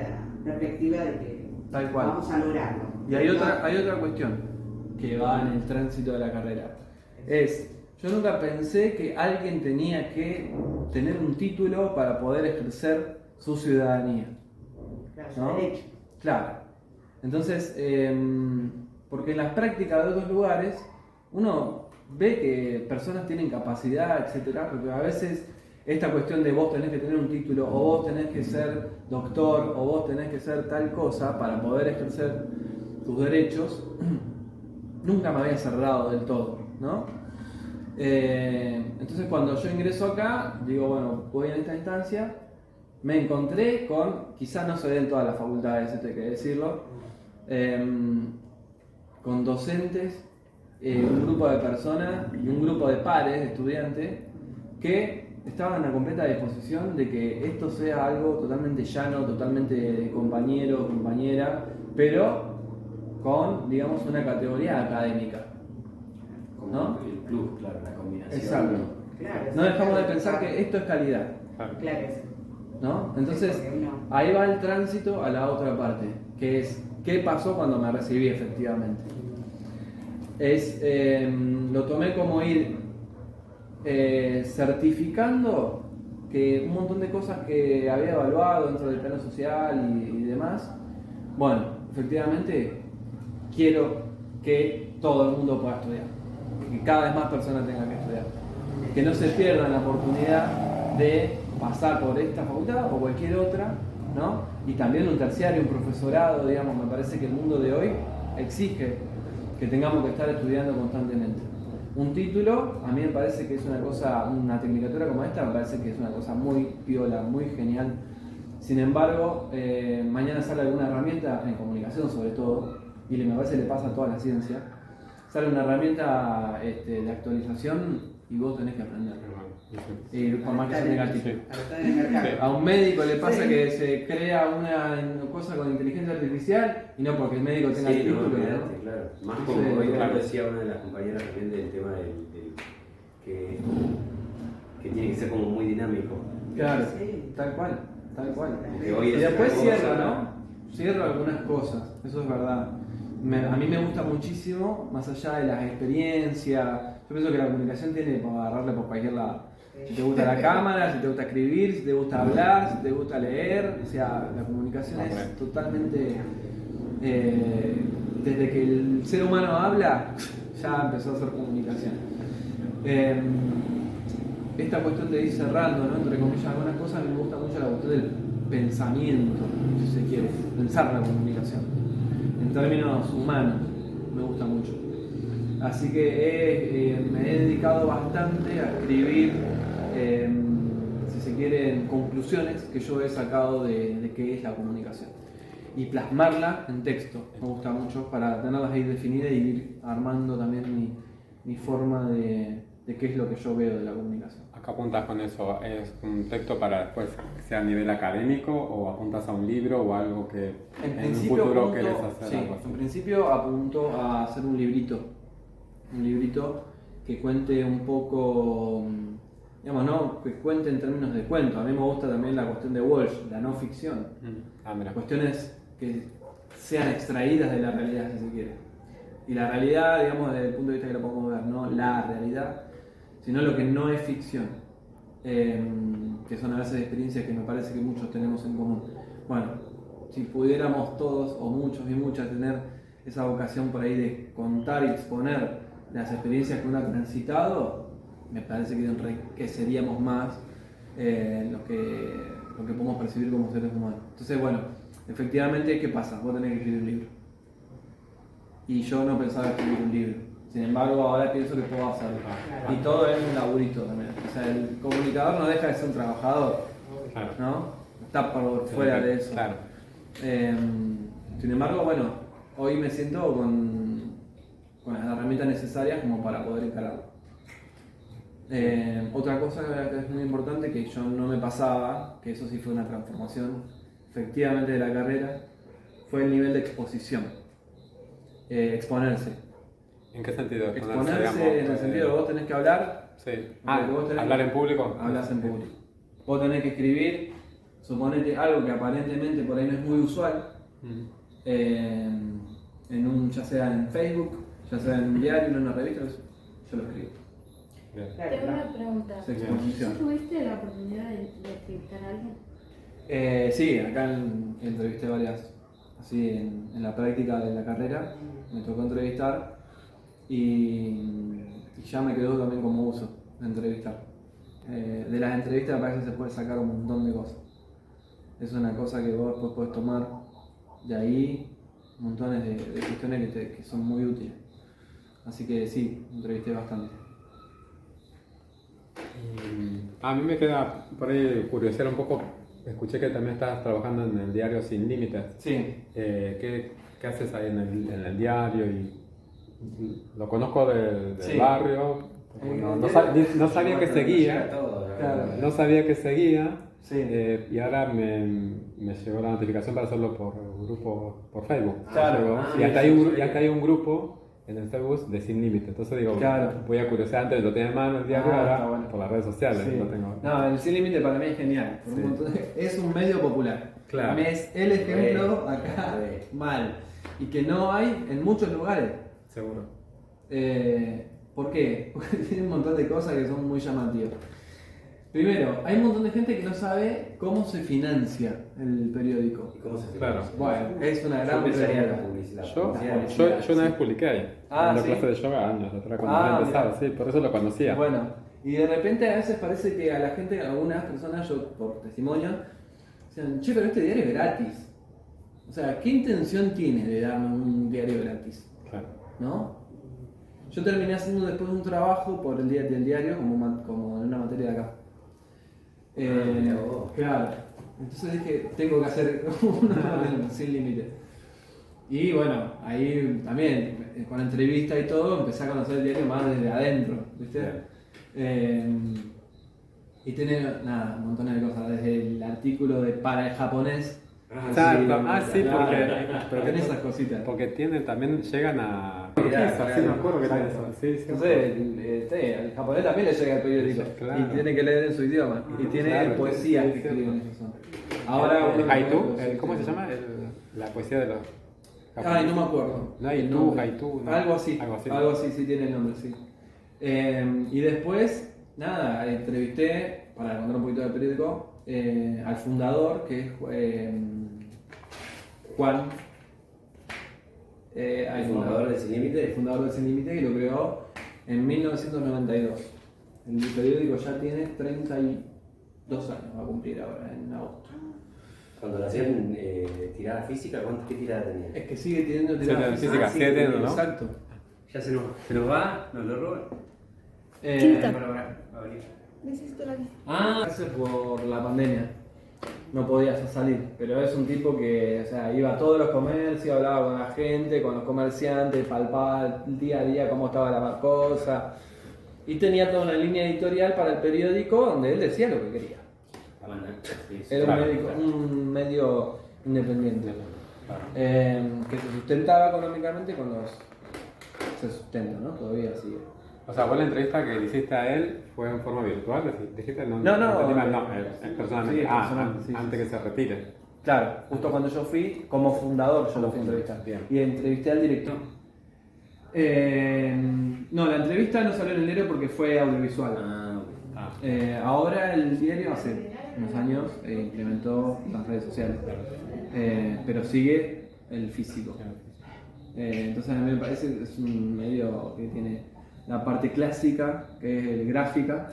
perspectiva de que Tal cual. vamos a lograrlo. Y hay otra cuestión que va en el tránsito de la carrera. Yo nunca pensé que alguien tenía que tener un título para poder ejercer su ciudadanía. Claro, ¿no? derecho. Claro. Entonces, porque en las prácticas de otros lugares, uno ve que personas tienen capacidad, etcétera, porque a veces esta cuestión de vos tenés que tener un título, o vos tenés que ser doctor, o vos tenés que ser tal cosa para poder ejercer tus derechos, nunca me había cerrado del todo, ¿no? Entonces cuando yo ingreso acá, digo, bueno, voy en esta instancia, me encontré con, quizás no se ve en todas las facultades, esto hay que decirlo, con docentes, un grupo de personas y un grupo de pares, de estudiantes, que estaban a completa disposición de que esto sea algo totalmente llano, totalmente de compañero, compañera, pero con, digamos, una categoría académica. ¿No? El plus, claro, la combinación. Exacto. Claro, No dejamos de pensar que esto es calidad. Claro, eso. ¿No? Entonces, Sí, porque uno- ahí va el tránsito a la otra parte, que es qué pasó cuando me recibí efectivamente. Lo tomé como ir certificando que un montón de cosas que había evaluado dentro del plano social y demás, bueno, efectivamente quiero que todo el mundo pueda estudiar, que cada vez más personas tengan que estudiar, que no se pierdan la oportunidad de pasar por esta facultad o cualquier otra, ¿no? Y también un terciario, un profesorado, digamos, me parece que el mundo de hoy exige que tengamos que estar estudiando constantemente. Un título, a mí me parece que es una cosa, una tecnicatura como esta, me parece que es una cosa muy piola, muy genial. Sin embargo, mañana sale alguna herramienta, en comunicación sobre todo, y me parece que le pasa a toda la ciencia, sale una herramienta de actualización y vos tenés que aprender. Y por más que sea negativo. A un médico le pasa que se crea una cosa con inteligencia artificial y no porque el médico tenga el Sí, título. no, ¿no? claro. Más Sí, como hoy claro. decía una de las compañeras también del tema que tiene que ser como muy dinámico. Claro, Sí. tal cual, tal cual. Que hoy Y es después una cierra, cosa- ¿no? Cierra algunas cosas, eso es verdad. A mí me gusta muchísimo, más allá de las experiencias, yo pienso que la comunicación tiene para agarrarle por cualquier lado. Si te gusta la cámara, si te gusta escribir, si te gusta hablar, si te gusta leer, o sea, la comunicación es totalmente... desde que el ser humano habla, ya empezó a hacer comunicación. Esta cuestión de ir cerrando, ¿no? Entre comillas, algunas cosas, a mí me gusta mucho la cuestión del pensamiento, si se quiere, pensar la comunicación, en términos humanos, me gusta mucho. Así que me he dedicado bastante a escribir, si se quieren, conclusiones que yo he sacado de qué es la comunicación. Y plasmarla en texto, me gusta mucho, para tenerlas ahí definidas y ir armando también mi forma de qué es lo que yo veo de la comunicación. ¿Acá apuntas con eso? ¿Es un texto para después que sea a nivel académico o apuntas a un libro o algo que en un futuro querés hacer? Sí, algo así? en principio apunto a hacer un librito que cuente un poco, digamos, no que cuente en términos de cuento. A mí me gusta también la cuestión de Walsh, la no ficción. Mira. Cuestiones que sean extraídas de la realidad, si se quiere. Y la realidad, digamos, desde el punto de vista que lo podemos ver, no la realidad, sino lo que no es ficción, que son a veces experiencias que me parece que muchos tenemos en común. Bueno, si pudiéramos todos o muchos y muchas tener esa vocación por ahí de contar y exponer las experiencias que uno ha transitado, me parece que enriqueceríamos más lo que podemos percibir como seres humanos. Entonces, bueno, efectivamente, ¿qué pasa? Vos tenés que escribir un libro. Y yo no pensaba escribir un libro. Sin embargo, ahora pienso que puedo hacerlo. Y todo es un laburito también. O sea, el comunicador no deja de ser un trabajador, ¿no? Está por fuera de eso. Claro. Sin embargo, bueno, hoy me siento con las herramientas necesarias como para poder encararlo. Otra cosa que es muy importante, que yo no me pasaba, que eso sí fue una transformación efectivamente de la carrera, fue el nivel de exposición. Exponerse. ¿En qué sentido? Exponerse digamos, en el sentido de vos tenés que hablar. Sí. ¿Hablar en público? Hablas en público. Vos tenés que escribir, suponete algo que aparentemente por ahí no es muy usual, ya sea en Facebook, ya sea en un diario, en una revista, yo lo escribo. Tengo una pregunta. ¿Tuviste la oportunidad de entrevistar a alguien? Sí, acá entrevisté varias, así en la práctica de la carrera, me tocó entrevistar y ya me quedó también como uso de entrevistar. De las entrevistas me parece que se puede sacar un montón de cosas. Es una cosa que vos después podés tomar de ahí montones de cuestiones que son muy útiles. Así que sí, entrevisté bastante. A mí me queda por ahí curiosidad un poco. Escuché que también estás trabajando en el diario Sin Límites. Sí. ¿Qué haces ahí en el diario? Lo conozco del Sí. barrio. No sabía que seguía. No sabía que seguía. Sí. Y ahora me llegó la notificación para hacerlo por grupo por Facebook. Claro. Y hasta hay un grupo en el Facebook de Sin Límites. Entonces digo, voy a curiosidad, antes lo tenía en mano el diario, ahora bueno. Por las redes sociales Sí. lo tengo. No, el Sin Límite para mí es genial. Es un medio popular. Claro. Para mí es el ejemplo acá mal. Y que no hay en muchos lugares. Seguro. ¿Por qué? Porque tiene un montón de cosas que son muy llamativas. Primero, hay un montón de gente que no sabe cómo se financia el periódico. ¿Y cómo se Claro. Bueno, es una gran pregunta. Yo una vez publiqué ahí, en la ¿sí? clase de yoga años atrás, cuando empezaba, sí, por eso lo conocía. Bueno, y de repente a veces parece que a la gente, a algunas personas, yo por testimonio, dicen, che, pero este diario es gratis. O sea, ¿qué intención tiene de darme un diario gratis? Claro. ¿No? Yo terminé haciendo después un trabajo por el día del diario como en una materia de acá. Claro. Entonces dije, tengo que hacer uno Sin Límites. Y bueno, ahí también, con entrevista y todo, empecé a conocer el diario más desde adentro, ¿viste? Y tiene, un montón de cosas, desde el artículo para el japonés. Pero tiene esas cositas. Porque también llegan a... Sí, me acuerdo que era eso. Sí, entonces, el japonés también le llega el periódico. Claro. Y tiene que leer en su idioma. Y tiene poesía que escriben en eso. Ahora, Haiku, ¿cómo se llama? La poesía de los... Ay, no me acuerdo. No, Haiku, no. Algo así, sí tiene el nombre, sí. Y después, entrevisté, para contar un poquito del periódico, al fundador, que es Juan. ¿El fundador de Sin Límite? El fundador de Sin Límite, que lo creó en 1992. El periódico ya tiene 32 años, va a cumplir ahora en agosto. Cuando lo hacían tirada física, ¿qué tirada tenía? Es que sigue teniendo tirada física. Sigue teniendo, ¿no? Exacto. Ya se nos va, nos lo roban. Necesito la visa. Gracias por la pandemia. No podías salir, pero es un tipo que, o sea, iba a todos los comercios, hablaba con la gente, con los comerciantes, palpaba el día a día cómo estaba la cosa. Y tenía toda una línea editorial para el periódico donde él decía lo que quería. Era un medio independiente que se sustentaba económicamente con los... Se sustenta, ¿no? Todavía sigue. O sea, vos la entrevista que le hiciste a él fue en forma virtual, dijiste No, personalmente. Sí, personalmente, sí, antes que se retire. Claro, justo cuando yo fui, como fundador, yo lo fui a entrevistar. Y entrevisté al director. No, la entrevista no salió en el diario porque fue audiovisual. Ahora el diario hace unos años implementó las redes sociales, pero sigue el físico. Entonces a mí me parece es un medio que tiene la parte clásica, que es el gráfica,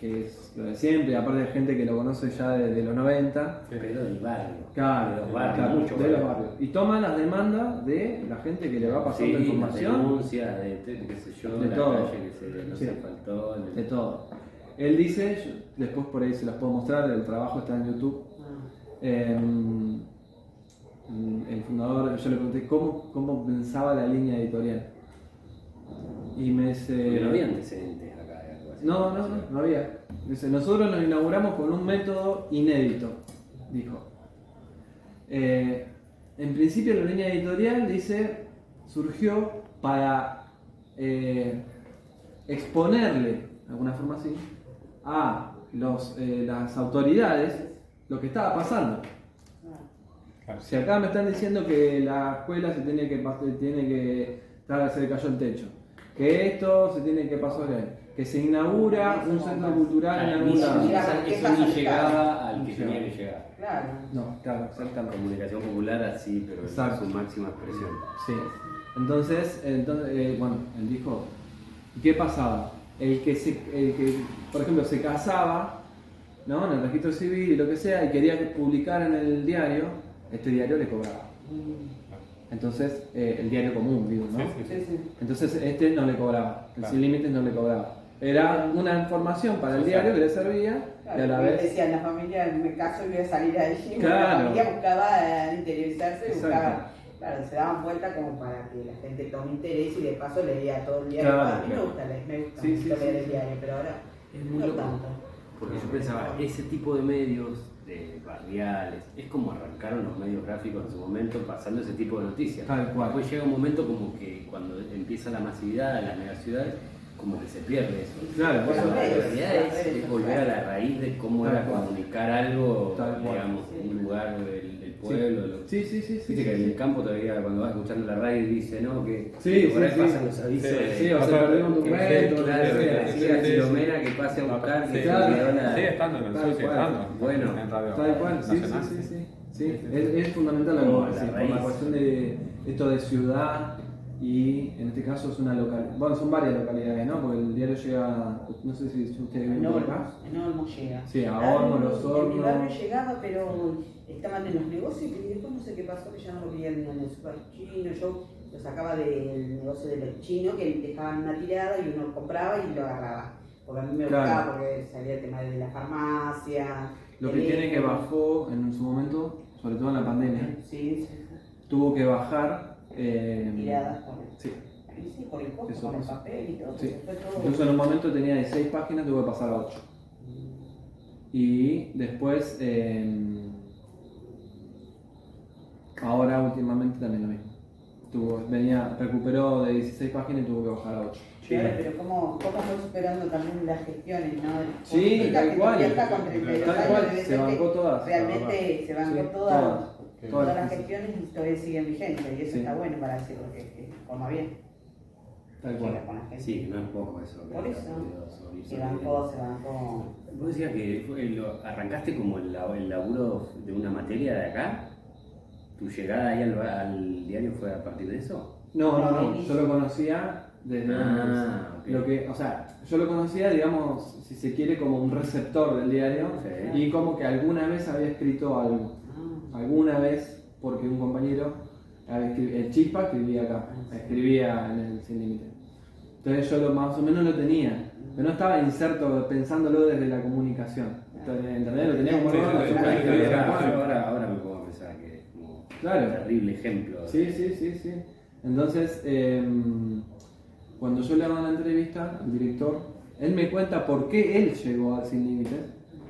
que es lo de siempre, aparte de gente que lo conoce ya desde los 90. Pero del barrio. Claro, de los barrios, de los barrios. Y toma las demandas de la gente que le va pasando información. Denuncias, qué sé yo, de la todo. calle que se faltó. De todo. Él dice, después por ahí se las puedo mostrar, el trabajo está en YouTube. El fundador, yo le pregunté cómo pensaba la línea editorial. Y me dice... Porque no había antecedentes acá de algo así. No había. Dice, nosotros nos inauguramos con un método inédito, dijo. En principio la línea editorial, dice, surgió para exponerle, de alguna forma así, a las autoridades lo que estaba pasando. Si acá me están diciendo que la escuela se se le cayó el techo, que esto se tiene que pasar, que se inaugura un centro cultural en algún lado. Eso ni llegaba al que tenía que llegar. Claro. No, claro, exactamente. Comunicación popular así, pero Exacto. en su máxima expresión. Sí. Entonces bueno, él dijo, ¿qué pasaba? El que, por ejemplo, se casaba, ¿no? En el registro civil y lo que sea, y quería publicar en el diario, este diario le cobraba. Entonces, el diario común, digo, ¿no? Sí. Entonces, este no le cobraba, el Sin Límites no le cobraba. Era una información para el diario que le servía, Claro, y a la vez... decía, la familia, en mi caso, iba a salir allí, Claro. la familia buscaba interiorizarse, Exacto. buscaba, claro, se daban vuelta como para que la gente tome interés y de paso leía todo el diario. Claro, A mí me claro. gusta Sí, mucho sí, leer sí. el diario, pero ahora Es muy no loco. tanto. Porque yo pensaba, ese tipo de medios barriales, es como arrancaron los medios gráficos en su momento pasando ese tipo de noticias. Tal cual. Después llega un momento como que cuando empieza la masividad en las megaciudades, como que se pierde eso. Claro, Pero eso. la realidad es volver a la raíz de cómo Tal era cual. comunicar algo, Tal cual. digamos, un lugar del pueblo. Sí. Viste que en el campo todavía cuando vas escuchando la radio dice, ¿no? Que Sí, por ahí sí. pasan los avisos Sí, o se perdió un documento, claro, lo que sea. que decía Filomena que pase a buscar, que Claro. se quedó la... Sigue estando en el Tal sur, sigue cual. estando. Bueno, en Radio Tal cual, sí. Nacional. Sí. Es fundamental lo que Como vos la decís, por raíz. la cuestión de esto de ciudad y en este caso es una localidad. Bueno, son varias localidades, ¿no? Porque el diario llega, no sé si ustedes ven por acá. En Olmo llega. Sí, a Olmo, Los En mi Hornos. barrio llegaba, pero estaban en los negocios y después no sé qué pasó, que ya no lo veían en el super chino. Yo lo sacaba del negocio del chino, que dejaban una tirada y uno compraba y lo agarraba. Porque a mí me gustaba, Claro. porque salía el tema de la farmacia. Lo que tiene que bajó en su momento, sobre todo en la pandemia, Sí, tuvo que bajar. tiradas por el, Sí. sí, por el costo, Eso con el pasó. papel y todo. Sí. Fue todo. Incluso en un momento tenía 16 páginas, tuvo que pasar a 8. Y después, ahora últimamente también lo mismo. Recuperó de 16 páginas y tuvo que bajar a 8. Claro, pero ¿cómo fue superando también las gestiones, no? Sí, Política, tal que cual. todavía está con 32 Tal años, cual, debe se ser bancó que todas. realmente se bancó Sí, todas las sí. gestiones y todavía siguen vigentes, y eso Sí. está bueno para decirlo, que forma bien. Tal Llega cual. con la gente. Sí, no es poco eso. Por eso. Se bancó. Vos decías que arrancaste como el laburo de una materia de acá. ¿Tu llegada ahí al diario fue a partir de eso? No, yo lo conocía desde antes. Ok. Yo lo conocía, digamos, si se quiere, como un receptor del diario Sí. y como que alguna vez había escrito algo. Alguna vez, porque un compañero, el Chispa, escribía acá, escribía en el Sin Límite. Entonces yo más o menos lo tenía, pero no estaba inserto pensándolo desde la comunicación. ¿Entendés? Lo tenía como ahora me puedo pensar que es como claro. un terrible ejemplo. Sí. Entonces, cuando yo le hago la entrevista al director, él me cuenta por qué él llegó a Sin Límites,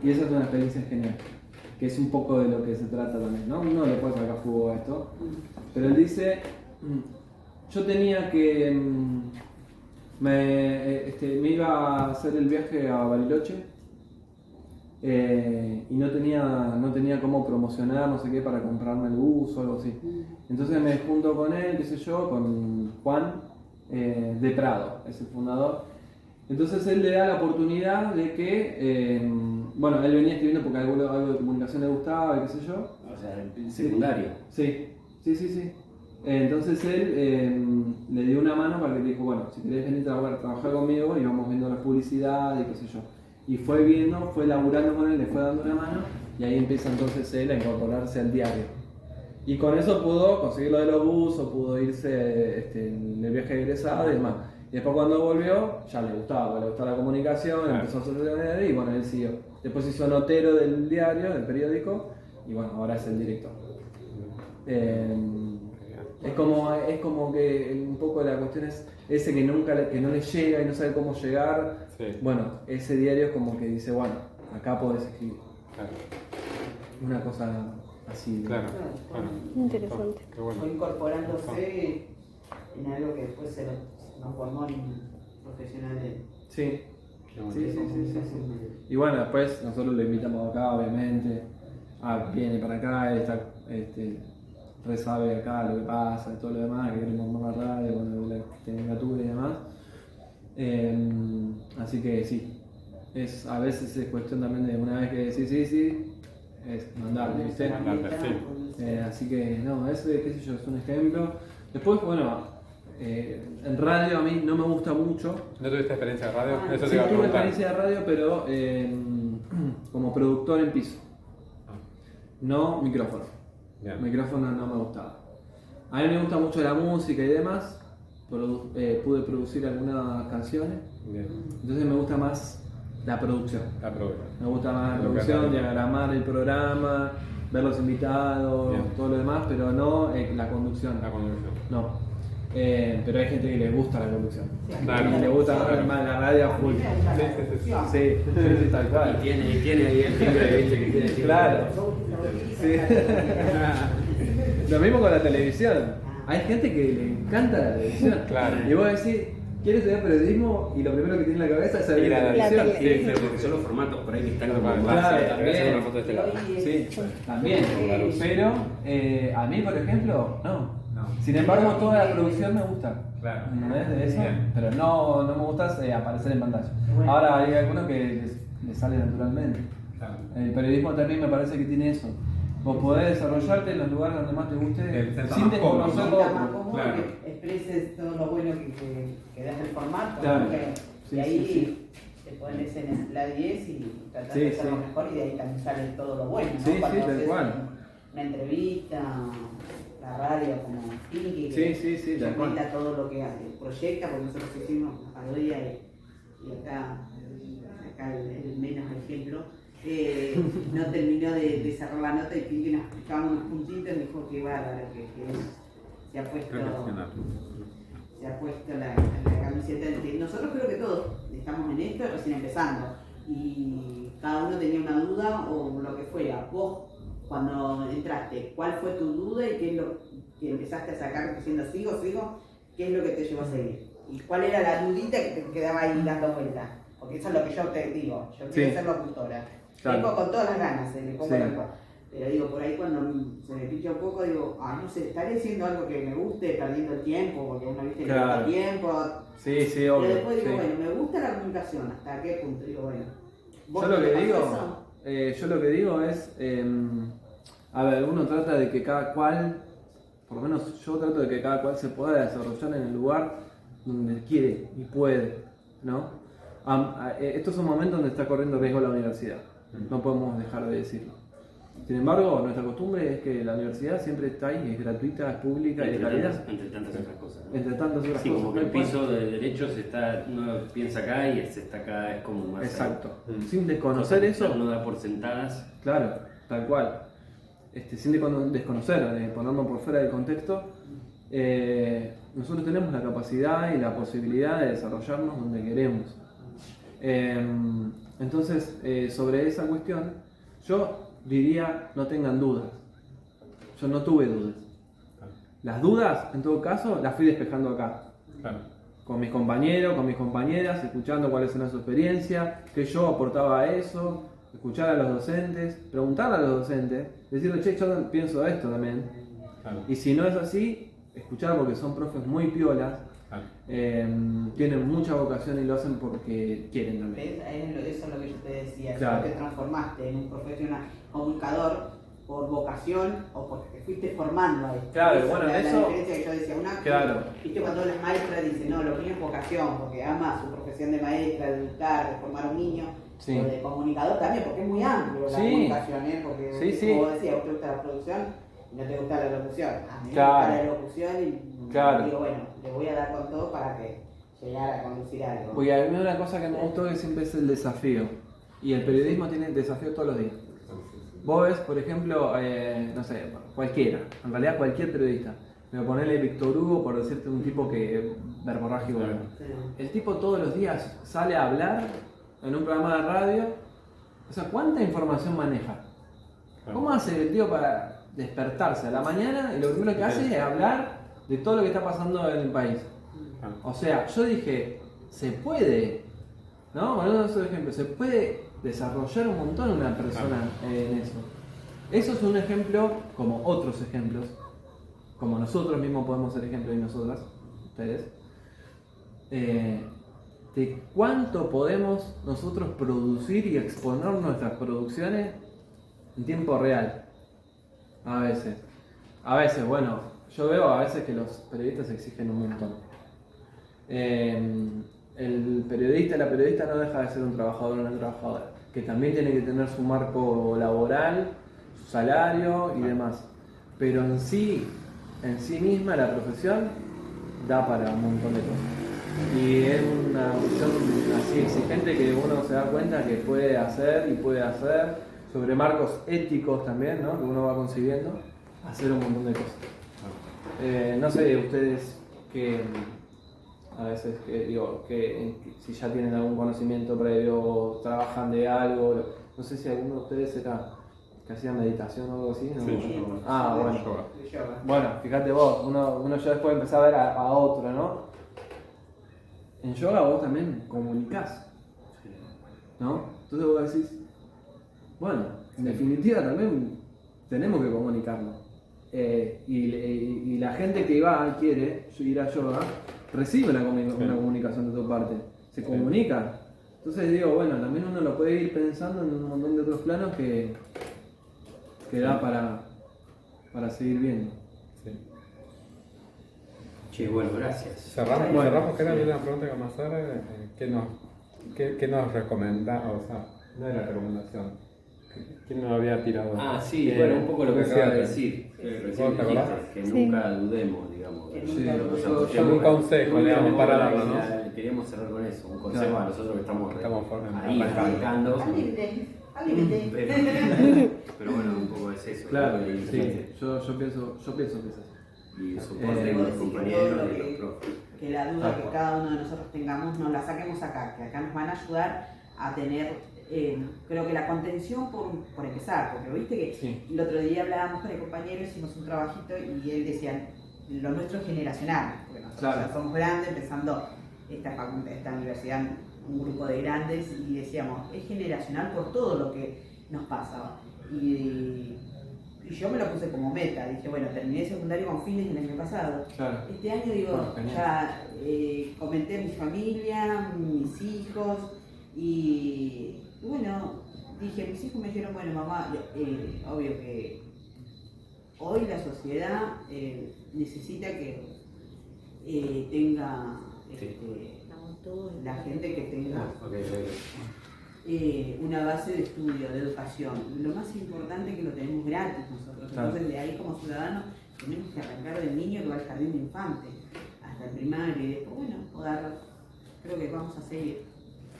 y esa es una experiencia genial, que es un poco de lo que se trata también, ¿no? Uno le puede sacar jugo a esto, pero él dice, yo tenía que, me iba a hacer el viaje a Bariloche, y no tenía cómo promocionar, no sé qué, para comprarme el bus o algo así. Entonces me junto con él, qué sé yo, con Juan de Prado, es el fundador. Entonces él le da la oportunidad de que, bueno, él venía escribiendo porque algo de comunicación le gustaba y qué sé yo. O sea, en secundario. Sí. Entonces él le dio una mano para que le dijo, bueno, si querés venir a trabajar conmigo, y vamos viendo la publicidad y qué sé yo. Y fue laburando con él, le fue dando una mano, y ahí empieza entonces él a incorporarse al diario. Y con eso pudo conseguir lo de los buzos, pudo irse en el viaje egresado y demás. Y después cuando volvió, ya le gustaba la comunicación, empezó a hacer y bueno, él siguió. Después hizo notero del diario, del periódico, y bueno, ahora es el director. Es como que un poco la cuestión es ese que no le llega y no sabe cómo llegar. Sí. Bueno, ese diario es como que dice, bueno, acá podés escribir. Claro. Una cosa así. Claro. Interesante. Qué bueno. Fue incorporándose en algo que después se nos formó en profesionales. Sí. Sí. Y bueno, después nosotros lo invitamos acá, obviamente. Viene para acá, está, sabe acá lo que pasa y todo lo demás, que queremos más la radio, bueno, la tecnicatura y demás. Así que sí, a veces es cuestión también de una vez que decís sí, es mandarle, ¿viste? Así que no, eso qué sé yo, es un ejemplo. Después, bueno, en radio a mí no me gusta mucho. ¿No tuviste experiencia de radio? Eso te Sí, iba a tuve preguntar. experiencia de radio, pero como productor en piso. No micrófono. Bien. Micrófono no me gustaba. A mí me gusta mucho la música y demás. Pude producir algunas canciones. Bien. Entonces me gusta más la producción. La producción. Me gusta más la producción, diagramar el programa, ver los invitados, bien, todo lo demás, pero no la conducción. La conducción. No. Pero hay gente que le gusta la conducción. Claro. Y le gusta más la radio a full. Sí, tal cual. Y tiene ahí el timbre, ¿viste? Que tiene. Claro. Sí. Lo mismo con la televisión. Hay gente que le encanta la televisión. Claro. Y vos decís, ¿quieres estudiar periodismo? Y lo primero que tiene en la cabeza es saber la televisión. Sí, porque son los formatos por ahí que están como Claro, más. también. Una foto de este lado. Sí, también. Pero a mí, por ejemplo, no. Sin embargo, toda la producción me gusta. Claro. ¿No es de eso? Bien. Pero no me gusta aparecer en pantalla. Ahora hay algunos que les sale naturalmente. Claro. El periodismo también me parece que tiene eso. Vos podés desarrollarte en los lugares donde más te guste sin desconocer lo otro. Claro. Que expreses todo lo bueno que das el formato. Claro. Y ahí te pones en la 10 y tratás de hacer lo mejor y de ahí también sale todo lo bueno, ¿no? Sí, Cuando tal haces cual. una entrevista, la radio como Pinky, Sí, tal cual. cuenta todo lo que proyecta, porque nosotros hicimos la parodia y acá el menos ejemplo. No terminó de cerrar la nota y Pinky nos explicaba unos puntitos y dijo que bárbaro, que se ha puesto la camiseta de que nosotros creo que todos estamos en esto recién empezando y cada uno tenía una duda o lo que fuera. Vos cuando entraste, ¿cuál fue tu duda y qué es lo que empezaste a sacar diciendo sigo? ¿Qué es lo que te llevó a seguir? ¿Y cuál era la dudita que te quedaba ahí dando vuelta? Porque eso es lo que yo te digo, yo quiero ser locutora. Claro. Vengo con todas las ganas, le pongo la cosa. Pero digo, por ahí cuando se me pincha un poco, digo, no sé, estaré haciendo algo que me guste, perdiendo el tiempo, porque uno viste que Claro. el tiempo. Sí, obvio. Pero después digo, Sí. bueno, me gusta la comunicación, ¿hasta qué punto? Digo, bueno. ¿vos Yo lo te que pasó digo, eso? yo lo que digo es, a ver, uno trata de que cada cual, por lo menos yo trato de que cada cual se pueda desarrollar en el lugar donde quiere y puede, ¿no? Estos son momentos donde está corriendo riesgo la universidad, no podemos dejar de decirlo. Sin embargo, nuestra costumbre es que la universidad siempre está ahí, es gratuita, es pública y de calidad. Entre tantas otras cosas, ¿no? Entre tantas otras sí, cosas. como que el piso de derechos está, uno piensa acá y se está acá, es como más... Exacto. Sin desconocer eso... Uno da por sentadas. Claro, tal cual. Sin desconocer, ponernos por fuera del contexto, nosotros tenemos la capacidad y la posibilidad de desarrollarnos donde queremos. Entonces, sobre esa cuestión, yo diría, no tengan dudas. Yo no tuve dudas. Las dudas, en todo caso, las fui despejando acá. Claro. Con mis compañeros, con mis compañeras, escuchando cuáles eran su experiencia, qué yo aportaba a eso, escuchar a los docentes, preguntar a los docentes, decirle, che, yo pienso esto también. Claro. Y si no es así, escuchar porque son profes muy piolas, Claro. tienen mucha vocación y lo hacen porque quieren también. Eso es lo que yo te decía, Claro. si te transformaste en un profesional comunicador por vocación o porque te fuiste formando ahí. Claro, Esa bueno, es la eso... diferencia que yo decía, Claro. viste cuando las maestras dicen, no, lo mío es vocación, porque ama su profesión de maestra, de educar, de formar a un niño, Sí. o de comunicador también, porque es muy amplio la Sí. comunicación, porque Sí, como decía, vos te gusta la producción y no te gusta la locución. A mí Claro. me gusta la locución y Claro. digo, bueno, le voy a dar con todo para que llegara a conducir algo. Porque a mí una cosa que me gustó que siempre es el desafío. Y el periodismo tiene desafío todos los días. Vos ves, por ejemplo, no sé, cualquiera, en realidad cualquier periodista. Me ponerle Víctor Hugo por decirte un tipo que verborrágico. El tipo todos los días sale a hablar en un programa de radio. O sea, ¿cuánta información maneja? ¿Cómo hace el tío para despertarse a la mañana y lo primero que hace es hablar de todo lo que está pasando en el país? O sea, yo dije, se puede, ¿no? Bueno, eso es ejemplo, se puede desarrollar un montón una persona en eso. Eso es un ejemplo, como otros ejemplos, como nosotros mismos podemos ser ejemplos y nosotras, ustedes, de cuánto podemos nosotros producir y exponer nuestras producciones en tiempo real. A veces, bueno, yo veo a veces que los periodistas exigen un montón. El periodista, la periodista no deja de ser un trabajador o una trabajadora, que también tiene que tener su marco laboral, su salario y demás. Pero en sí misma la profesión da para un montón de cosas. Y es una cuestión así exigente que uno se da cuenta que puede hacer sobre marcos éticos también, ¿no? Que uno va consiguiendo, hacer un montón de cosas. No sé, ustedes que a veces que si ya tienen algún conocimiento previo o trabajan de algo, no sé si alguno de ustedes era que hacía meditación o algo así, ¿no? Sí, bueno. Yoga. Bueno, fíjate vos, uno ya después empezó a ver a otro, ¿no? En yoga vos también comunicás, ¿no? Entonces vos decís, bueno, en definitiva también tenemos que comunicarnos. Y la gente que quiere ir a yoga, recibe una comunicación de tu parte, se comunica. Entonces digo, bueno, también uno lo puede ir pensando en un montón de otros planos que da para seguir viendo. Sí, bueno, gracias. Cerramos, Bueno, que era una pregunta que vamos a hacer. ¿Qué nos recomienda? O sea, no era recomendación. ¿Quién nos había tirado? Sí, bueno, un poco lo que acabas de decir. ¿Vos te acordás? Que nunca dudemos, digamos. Un consejo, digamos, para darlo, ¿no? Queríamos cerrar con eso, un consejo a nosotros que estamos ahí arrancando. Al límite. Pero bueno, un poco es eso. Claro, ¿no? sí, yo pienso que es así. Y el soporte de los compañeros y los profes. Que la duda que cada uno de nosotros tengamos nos la saquemos acá, que acá nos van a ayudar a tener, creo que la contención por empezar, porque viste que el otro día hablábamos con el compañero, hicimos un trabajito y él decía, lo nuestro es generacional, porque nosotros ya somos grandes, empezando esta universidad, un grupo de grandes, y decíamos, es generacional por todo lo que nos pasa. Y yo me lo puse como meta, dije, bueno, terminé secundario con fines del año pasado. Claro. Este año digo, ya comenté a mi familia, mis hijos, y bueno, dije, mis hijos me dijeron, bueno mamá, obvio que hoy la sociedad necesita que tenga la gente que tenga una base de estudio, de educación. Lo más importante es que lo tenemos gratis nosotros. Entonces, de ahí como ciudadanos tenemos que arrancar del niño que va al jardín de infante hasta el primario y después, bueno, poder, creo que vamos a seguir.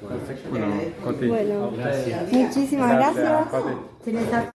Perfecto. Bueno, Coti, Bueno, gracias. muchísimas gracias. Coti. Se les